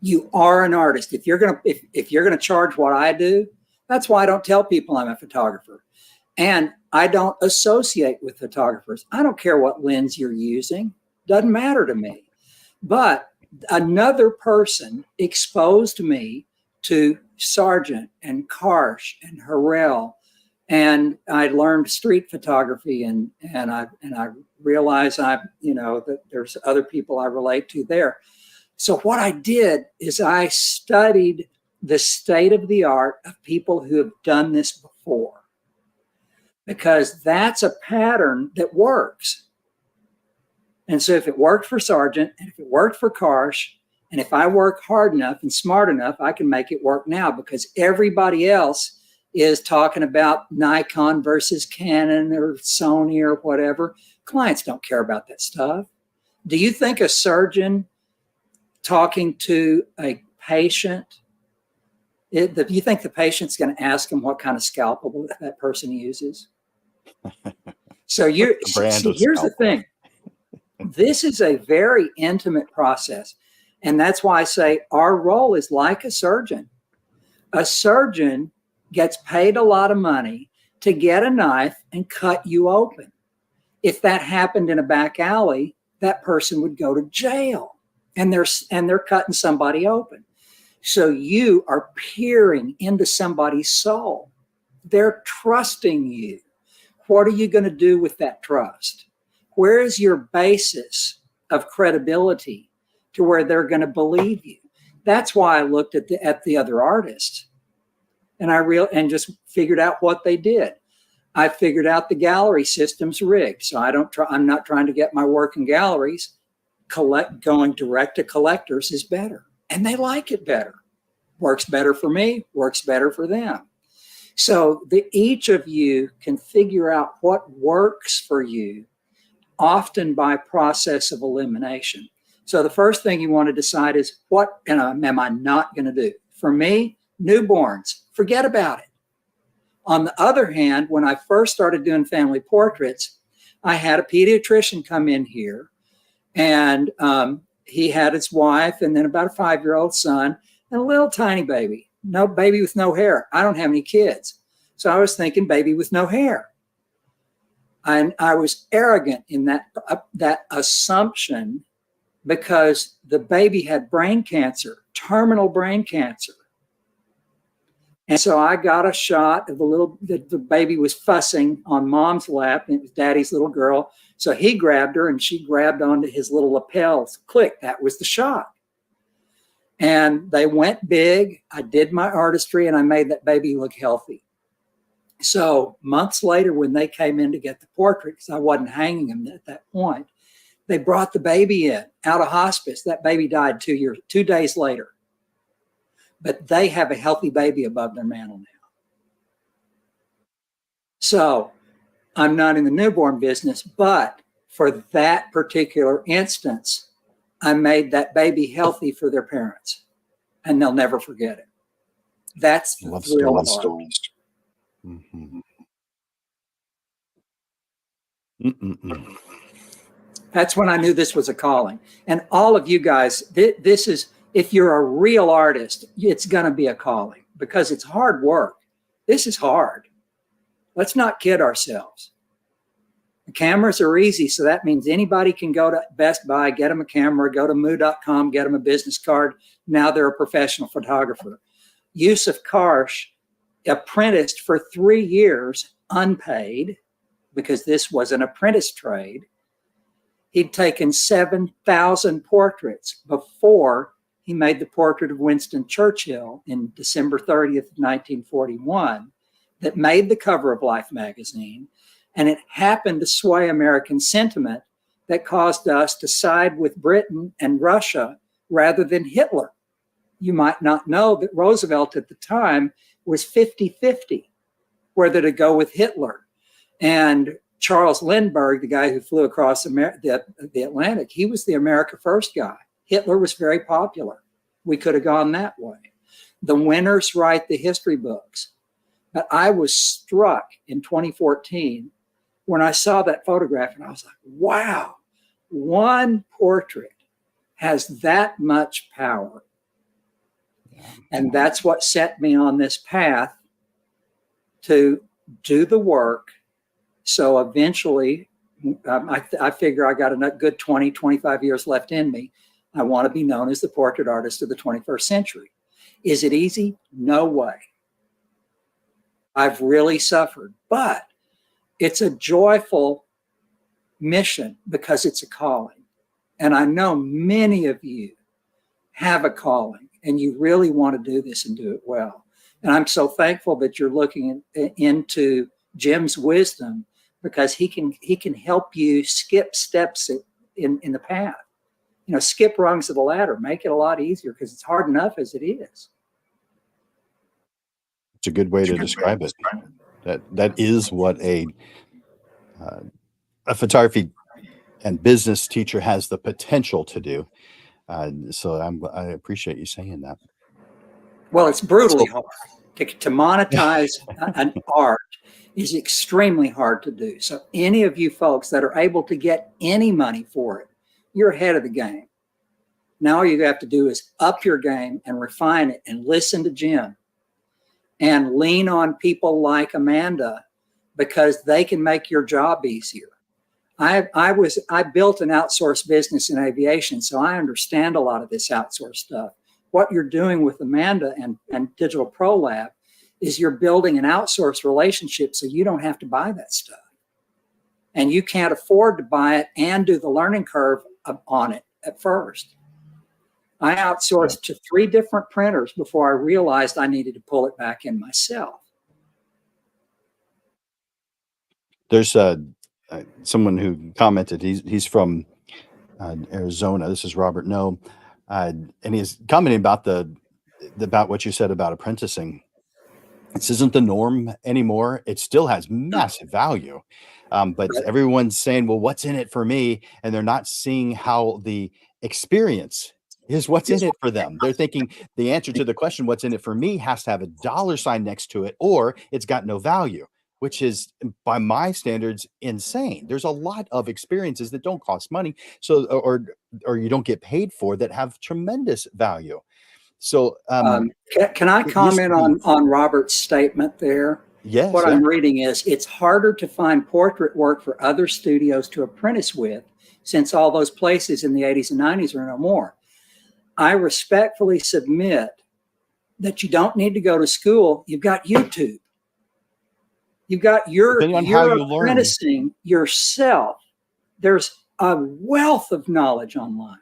You are an artist. If you're going to charge what I do, that's why I don't tell people I'm a photographer. And I don't associate with photographers. I don't care what lens you're using. Doesn't matter to me. But another person exposed me to Sargent and Karsh and Harrell, and I learned street photography, and I realized that there's other people I relate to there. So what I did is I studied the state of the art of people who have done this before, because that's a pattern that works. And so if it worked for Sargent, and if it worked for Karsh, and if I work hard enough and smart enough, I can make it work now, because everybody else is talking about Nikon versus Canon or Sony or whatever. Clients don't care about that stuff. Do you think a surgeon talking to a patient, do you think the patient's going to ask him what kind of scalpel that person uses? So here's the thing. This is a very intimate process. And that's why I say our role is like a surgeon. A surgeon gets paid a lot of money to get a knife and cut you open. If that happened in a back alley, that person would go to jail, and they're cutting somebody open. So you are peering into somebody's soul. They're trusting you. What are you going to do with that trust? Where is your basis of credibility to where they're going to believe you? That's why I looked at the other artists, and just figured out what they did. I figured out the gallery system's rigged, so I'm not trying to get my work in galleries. Going direct to collectors is better, and they like it better. Works better for me, works better for them. So each of you can figure out what works for you, often by process of elimination. So the first thing you want to decide is, what am I not going to do? For me, newborns, forget about it. On the other hand, when I first started doing family portraits, I had a pediatrician come in here, and he had his wife and then about a 5-year-old son and a little tiny baby. No baby with no hair. I don't have any kids. So I was thinking baby with no hair. And I was arrogant in that assumption, because the baby had brain cancer, terminal brain cancer. And so I got a shot of the baby was fussing on mom's lap, and it was daddy's little girl. So he grabbed her and she grabbed onto his little lapels. Click, that was the shot. And they went big. I did my artistry and I made that baby look healthy. So months later, when they came in to get the portrait, because I wasn't hanging them at that point, they brought the baby in out of hospice. That baby died 2 days later. But they have a healthy baby above their mantle now. So I'm not in the newborn business, but for that particular instance, I made that baby healthy for their parents, and they'll never forget it. That's the thrill of art. That's when I knew this was a calling. And all of you guys, this is, if you're a real artist, it's going to be a calling, because it's hard work. This is hard. Let's not kid ourselves. The cameras are easy, so that means anybody can go to Best Buy, get them a camera, go to moo.com, get them a business card. Now they're a professional photographer. Yusuf Karsh apprenticed for 3 years, unpaid, because this was an apprentice trade. He'd taken 7,000 portraits before he made the portrait of Winston Churchill in December 30th, 1941, that made the cover of Life magazine. And it happened to sway American sentiment that caused us to side with Britain and Russia rather than Hitler. You might not know that Roosevelt at the time was 50-50 whether to go with Hitler. And Charles Lindbergh, the guy who flew across the Atlantic, he was the America First guy. Hitler was very popular. We could have gone that way. The winners write the history books. But I was struck in 2014 when I saw that photograph, and I was like, wow, one portrait has that much power. And that's what set me on this path to do the work. So eventually, I figure I got a good 20, 25 years left in me. I want to be known as the portrait artist of the 21st century. Is it easy? No way. I've really suffered, but it's a joyful mission because it's a calling. And I know many of you have a calling and you really want to do this and do it well. And I'm so thankful that you're looking into Jim's wisdom, because he can help you skip steps in the path. You know, skip rungs of the ladder, make it a lot easier, because it's hard enough as it is. It's a good way to describe it. That is what a photography and business teacher has the potential to do. So I appreciate you saying that. Well, it's brutally hard to monetize an art is extremely hard to do. So any of you folks that are able to get any money for it, you're ahead of the game. Now all you have to do is up your game and refine it and listen to Jim and lean on people like Amanda, because they can make your job easier. I built an outsourced business in aviation, so I understand a lot of this outsourced stuff. What you're doing with Amanda and Digital Pro Lab is you're building an outsourced relationship so you don't have to buy that stuff. And you can't afford to buy it and do the learning curve on it at first. I outsourced to 3 different printers before I realized I needed to pull it back in myself. There's someone who commented, he's from Arizona. This is Robert No, and he's commenting about what you said about apprenticing. This isn't the norm anymore. It still has massive value, but everyone's saying, well, what's in it for me? And they're not seeing how the experience is what's in it for them. They're thinking the answer to the question, what's in it for me, has to have a dollar sign next to it, or it's got no value, which is, by my standards, insane. There's a lot of experiences that don't cost money, so or you don't get paid for, that have tremendous value. So can I comment on Robert's statement there? Yes. What I'm reading is, it's harder to find portrait work for other studios to apprentice with, since all those places in the 80s and 90s are no more. I respectfully submit that you don't need to go to school. You've got YouTube. You've got you're apprenticing yourself. There's a wealth of knowledge online.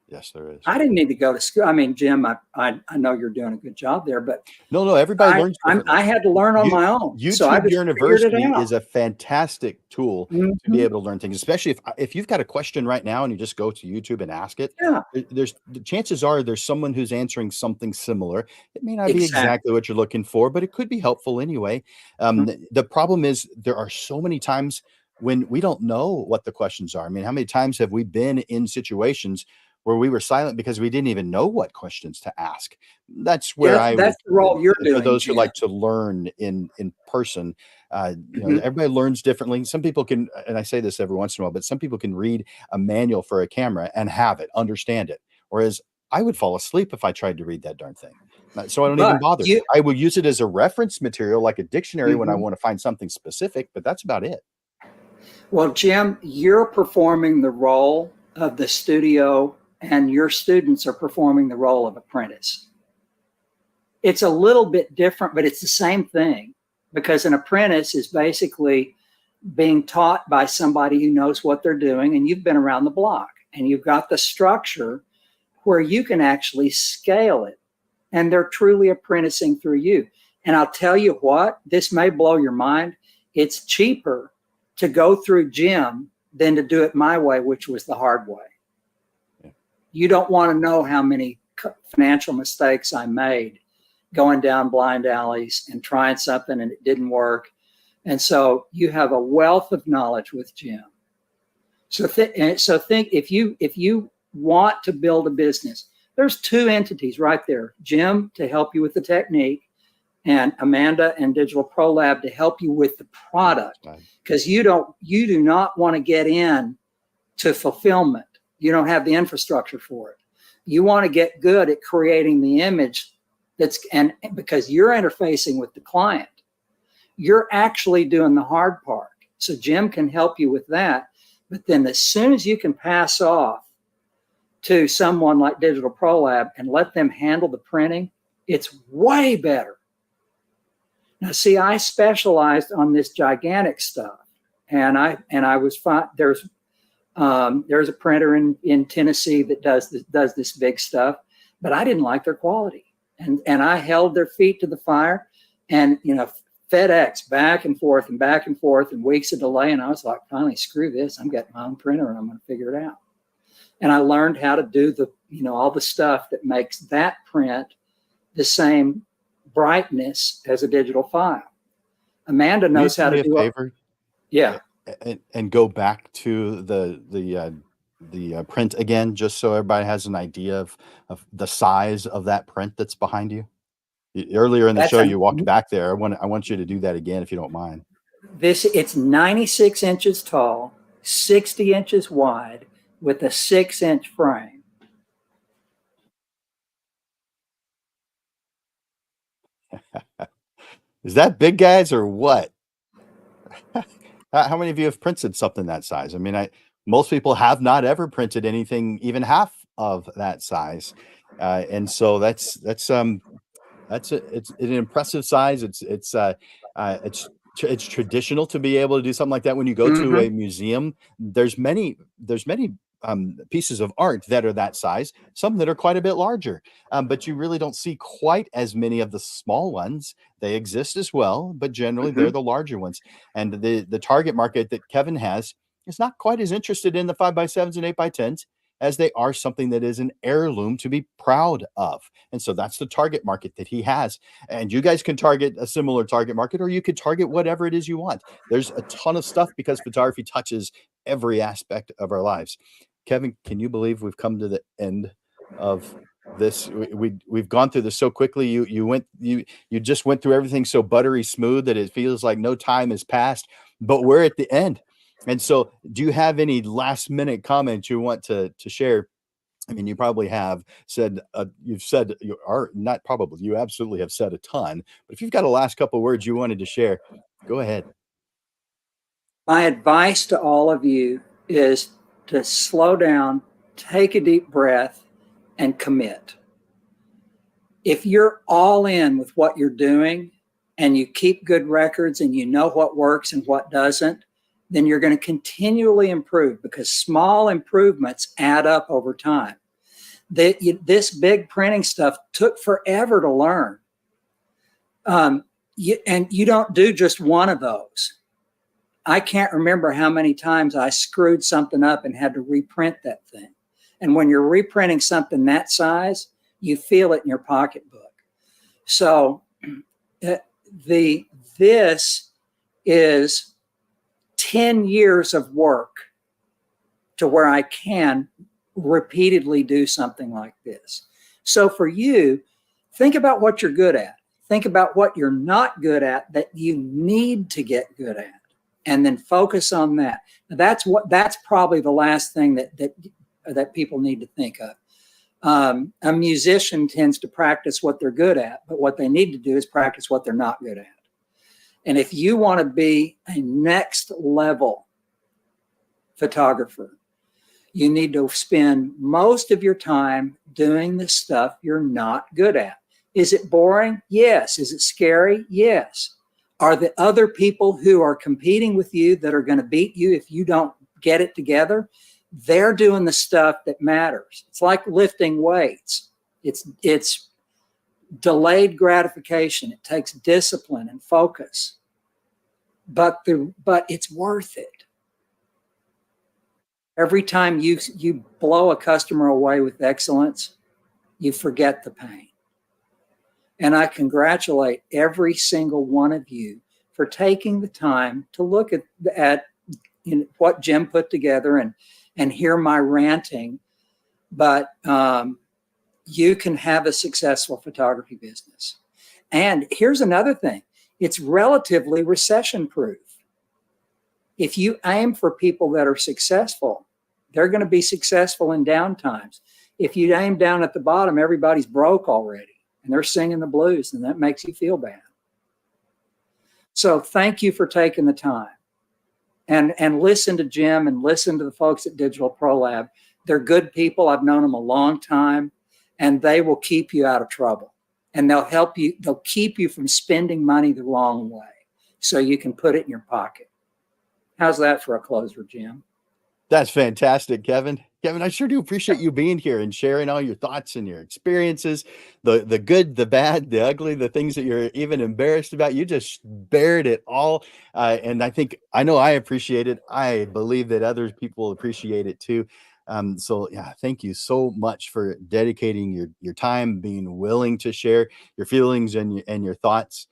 Yes, there is. I didn't need to go to school. I mean, Jim, I know you're doing a good job there, but no, everybody learns. I had to learn on my own. YouTube so I just University is a fantastic tool to be able to learn things, especially if you've got a question right now and you just go to YouTube and ask it. Yeah. The chances are there's someone who's answering something similar. It may not be exactly what you're looking for, but it could be helpful anyway. The problem is there are so many times when we don't know what the questions are. I mean, how many times have we been in situations where we were silent because we didn't even know what questions to ask? That's where that's the role you're doing. For those Jim, who like to learn in person, everybody learns differently. Some people can, and I say this every once in a while, but some people can read a manual for a camera and have it, understand it. Whereas I would fall asleep if I tried to read that darn thing. So I don't even bother. I will use it as a reference material, like a dictionary, when I want to find something specific, but that's about it. Well, Jim, you're performing the role of the studio, and your students are performing the role of apprentice. It's a little bit different, but it's the same thing, because an apprentice is basically being taught by somebody who knows what they're doing, and you've been around the block, and you've got the structure where you can actually scale it, and they're truly apprenticing through you. And I'll tell you what, this may blow your mind. It's cheaper to go through Jim than to do it my way, which was the hard way. You don't want to know how many financial mistakes I made going down blind alleys and trying something and it didn't work. And so you have a wealth of knowledge with Jim. So think if you want to build a business, There's two entities right there, Jim to help you with the technique, and Amanda and Digital Pro Lab to help you with the product. Because you do not want to get in to fulfillment. You don't have the infrastructure for it. You want to get good at creating the image and because you're interfacing with the client, you're actually doing the hard part. So Jim can help you with that. But then as soon as you can pass off to someone like Digital Pro Lab and let them handle the printing, it's way better. Now, see, I specialized on this gigantic stuff, and I was fine. There's a printer in Tennessee that does this big stuff, but I didn't like their quality, and I held their feet to the fire, and FedEx back and forth and weeks of delay, and I was like, finally, screw this, I'm getting my own printer and I'm going to figure it out. And I learned how to do all the stuff that makes that print the same brightness as a digital file. Amanda knows how to do it. Yeah. And go back to the print again, just so everybody has an idea of the size of that print that's behind you. Earlier in the show, you walked back there. I want you to do that again, if you don't mind. It's 96 inches tall, 60 inches wide, with a 6-inch frame. Is that big, guys, or what? How many of you have printed something that size? I mean, most people have not ever printed anything even half of that size, and so it's an impressive size. It's traditional to be able to do something like that. When you go to a museum, there's many pieces of art that are that size, some that are quite a bit larger, but you really don't see quite as many of the small ones. They exist as well, but generally they're the larger ones. And the target market that Kevin has is not quite as interested in the 5x7s and 8x10s as they are something that is an heirloom to be proud of. And so that's the target market that he has. And you guys can target a similar target market, or you could target whatever it is you want. There's a ton of stuff because photography touches every aspect of our lives. Kevin, can you believe we've come to the end of this? We've gone through this so quickly. You just went through everything so buttery smooth that it feels like no time has passed, but we're at the end. And so do you have any last minute comments you want to share? I mean, you probably have said, you absolutely have said a ton, but if you've got a last couple of words you wanted to share, go ahead. My advice to all of you is to slow down, take a deep breath, and commit. If you're all in with what you're doing and you keep good records and you know what works and what doesn't, then you're going to continually improve, because small improvements add up over time. This big printing stuff took forever to learn. And you don't do just one of those. I can't remember how many times I screwed something up and had to reprint that thing. And when you're reprinting something that size, you feel it in your pocketbook. So this is 10 years of work to where I can repeatedly do something like this. So for you, think about what you're good at. Think about what you're not good at that you need to get good at, and then focus on that. Now that's probably the last thing that people need to think of. A musician tends to practice what they're good at, but what they need to do is practice what they're not good at. And if you want to be a next level photographer, you need to spend most of your time doing the stuff you're not good at. Is it boring? Yes. Is it scary? Yes. Are the other people who are competing with you that are going to beat you if you don't get it together? They're doing the stuff that matters. It's like lifting weights. It's delayed gratification. It takes discipline and focus, but it's worth it. Every time you blow a customer away with excellence, you forget the pain. And I congratulate every single one of you for taking the time to look at what Jim put together and hear my ranting. But you can have a successful photography business. And here's another thing. It's relatively recession proof. If you aim for people that are successful, they're going to be successful in down times. If you aim down at the bottom, everybody's broke already and they're singing the blues, and that makes you feel bad. So thank you for taking the time and listen to Jim and listen to the folks at Digital Pro Lab. They're good people. I've known them a long time, and they will keep you out of trouble, and they'll help you. They'll keep you from spending money the wrong way so you can put it in your pocket. How's that for a closer, Jim? That's fantastic, Kevin. Kevin, I sure do appreciate you being here and sharing all your thoughts and your experiences, the good, the bad, the ugly, the things that you're even embarrassed about. You just bared it all. And I know I appreciate it. I believe that other people appreciate it too. So yeah, thank you so much for dedicating your time, being willing to share your feelings and your thoughts.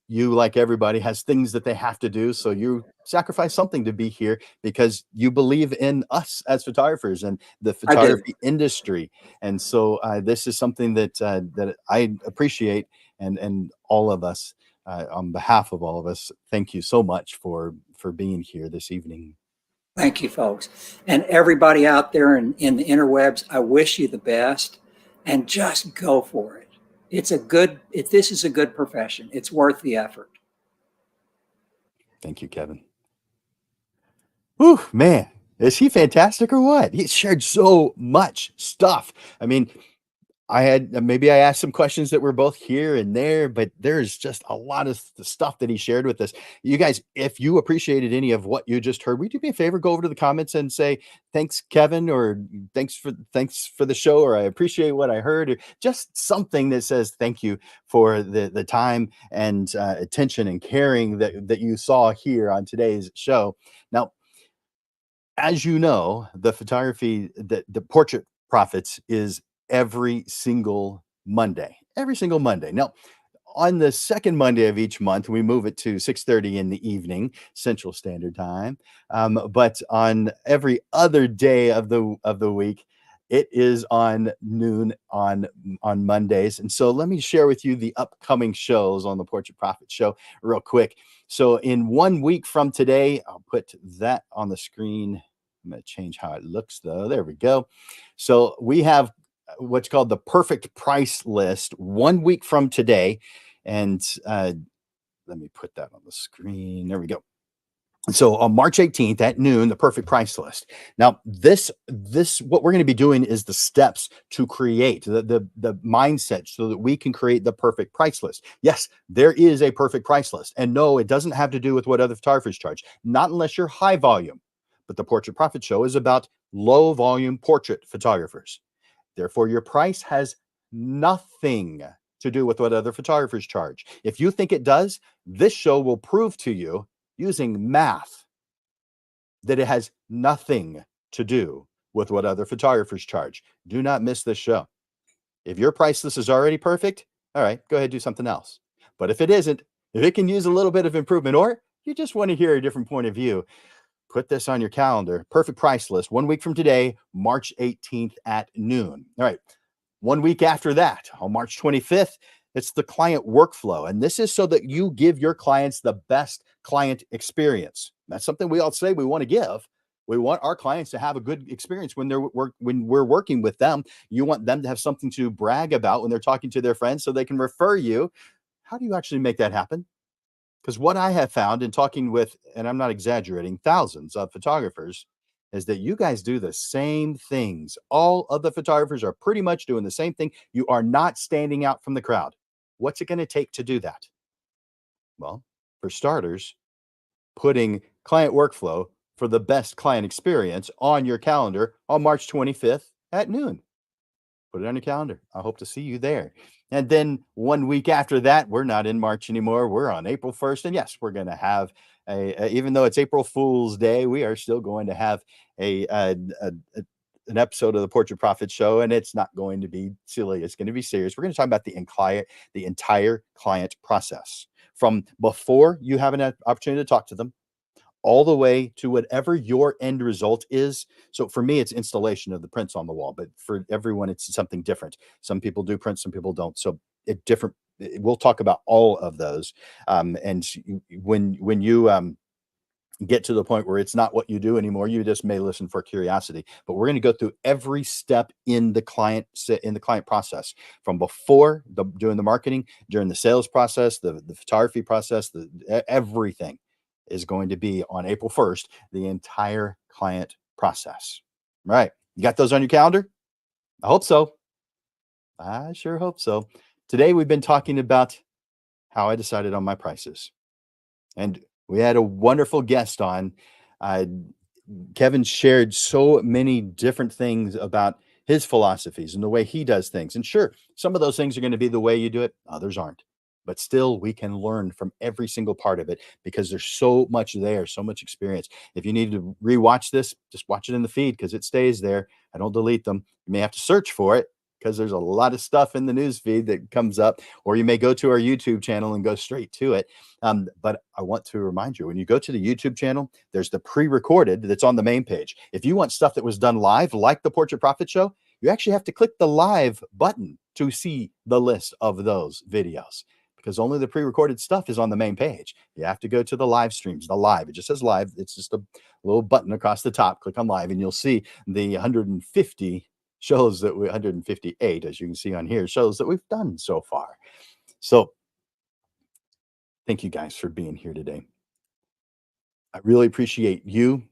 You, like everybody, has things that they have to do. So you sacrifice something to be here because you believe in us as photographers and the photography industry. And so this is something that I appreciate, and all of us, on behalf of all of us, thank you so much for being here this evening. Thank you, folks. And everybody out there in the interwebs, I wish you the best, and just go for it. This is a good profession. It's worth the effort. Thank you, Kevin. Whew, man, is he fantastic or what? He shared so much stuff. I mean, maybe I asked some questions that were both here and there, but there's just a lot of the stuff that he shared with us. You guys, if you appreciated any of what you just heard, would you do me a favor, go over to the comments and say, thanks, Kevin, or thanks for the show, or I appreciate what I heard, or just something that says thank you for the time and attention and caring that you saw here on today's show. Now, as you know, the photography, the Portrait Profits is every single Monday. Every single Monday. Now, on the second Monday of each month, we move it to 6:30 in the evening, Central Standard Time. But on every other day of the week, it is on noon on Mondays. And so let me share with you the upcoming shows on the Portrait Profit Show real quick. So in 1 week from today, I'll put that on the screen. I'm going to change how it looks though. There we go. So we have what's called the perfect price list 1 week from today. And let me put that on the screen. There we go. So on March 18th at noon, the perfect price list. Now, this what we're going to be doing is the steps to create the mindset so that we can create the perfect price list. Yes, there is a perfect price list. And no, it doesn't have to do with what other photographers charge, not unless you're high volume. But the Portrait Profit Show is about low volume portrait photographers. Therefore, your price has nothing to do with what other photographers charge. If you think it does, this show will prove to you using math that it has nothing to do with what other photographers charge. Do not miss this show. If your price list is already perfect, all right, go ahead, do something else. But if it isn't, if it can use a little bit of improvement, or you just want to hear a different point of view, put this on your calendar. Perfect price list 1 week from today, March 18th at noon. All right. 1 week after that, on March 25th, it's the client workflow. And this is so that you give your clients the best client experience. That's something we all say we want to give. We want our clients to have a good experience when we're working with them. You want them to have something to brag about when they're talking to their friends so they can refer you. How do you actually make that happen? Because what I have found in talking with, and I'm not exaggerating, thousands of photographers, is that you guys do the same things. All of the photographers are pretty much doing the same thing. You are not standing out from the crowd. What's it going to take to do that? Well, for starters, putting client workflow for the best client experience on your calendar on March 25th at noon. Put it on your calendar. I hope to see you there. And then 1 week after that, we're not in March anymore. We're on April 1st. And yes, we're going to have even though it's April Fool's Day, we are still going to have an episode of the Portrait Profit Show. And it's not going to be silly. It's going to be serious. We're going to talk about the entire client process from before you have an opportunity to talk to them all the way to whatever your end result is. So for me, it's installation of the prints on the wall, but for everyone, it's something different. Some people do prints, some people don't. So we'll talk about all of those. And when you get to the point where it's not what you do anymore, you just may listen for curiosity. But we're going to go through every step in the client process, from before doing the marketing, during the sales process, the photography process, everything is going to be on April 1st, the entire client process. Right? You got those on your calendar? I hope so. I sure hope so. Today we've been talking about how I decided on my prices. And we had a wonderful guest on. Uh, Kevin shared so many different things about his philosophies and the way he does things. And sure, some of those things are going to be the way you do it, others aren't. But still, we can learn from every single part of it because there's so much there, so much experience. If you need to rewatch this, just watch it in the feed because it stays there. I don't delete them. You may have to search for it because there's a lot of stuff in the news feed that comes up, or you may go to our YouTube channel and go straight to it. But I want to remind you, when you go to the YouTube channel, there's the pre-recorded that's on the main page. If you want stuff that was done live, like the Portrait Profit Show, you actually have to click the live button to see the list of those videos, because only the pre-recorded stuff is on the main page. You have to go to the live streams, the live. It just says live. It's just a little button across the top. Click on live, and you'll see the 150 shows 158, as you can see on here, shows that we've done so far. So thank you guys for being here today. I really appreciate you.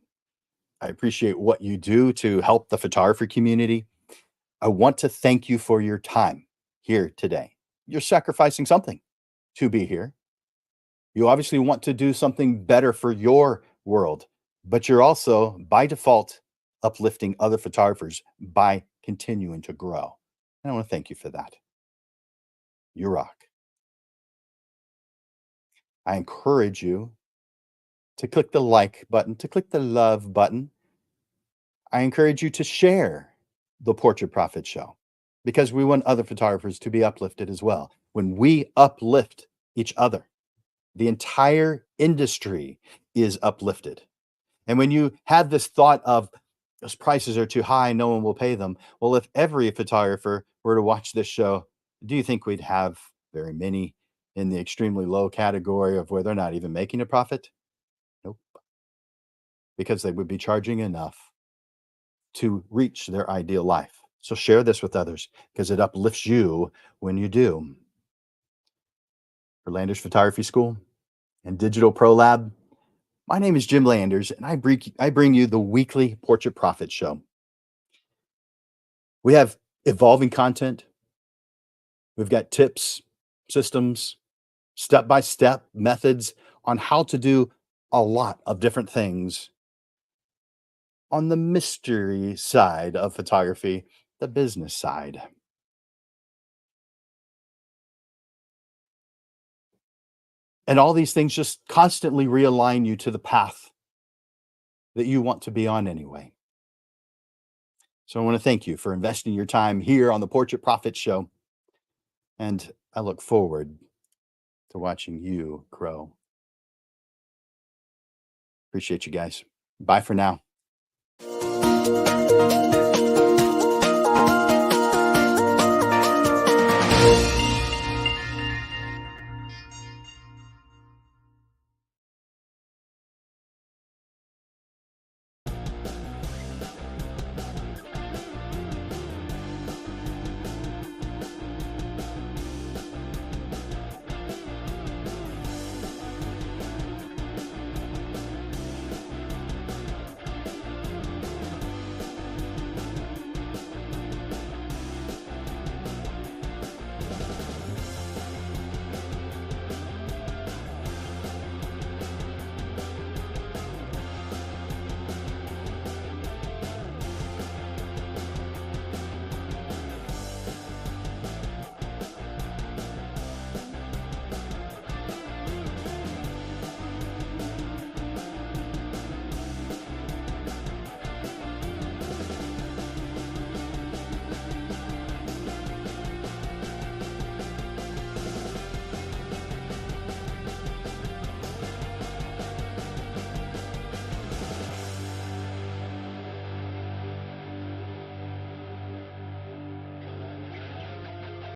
I appreciate what you do to help the photography community. I want to thank you for your time here today. You're sacrificing something to be here. You obviously want to do something better for your world, but you're also, by default, uplifting other photographers by continuing to grow. And I want to thank you for that. You rock. I encourage you to click the like button, to click the love button. I encourage you to share the Portrait Profit Show, because we want other photographers to be uplifted as well. When we uplift each other, the entire industry is uplifted. And when you have this thought of those prices are too high, no one will pay them. Well, if every photographer were to watch this show, do you think we'd have very many in the extremely low category of where they're not even making a profit? Nope. Because they would be charging enough to reach their ideal life. So share this with others because it uplifts you when you do. For Landers Photography School and Digital Pro Lab, my name is Jim Landers, and I bring you the weekly Portrait Profit Show. We have evolving content. We've got tips, systems, step-by-step methods on how to do a lot of different things on the mystery side of photography, the business side. And all these things just constantly realign you to the path that you want to be on anyway. So I want to thank you for investing your time here on the Portrait Profit Show. And I look forward to watching you grow. Appreciate you guys. Bye for now.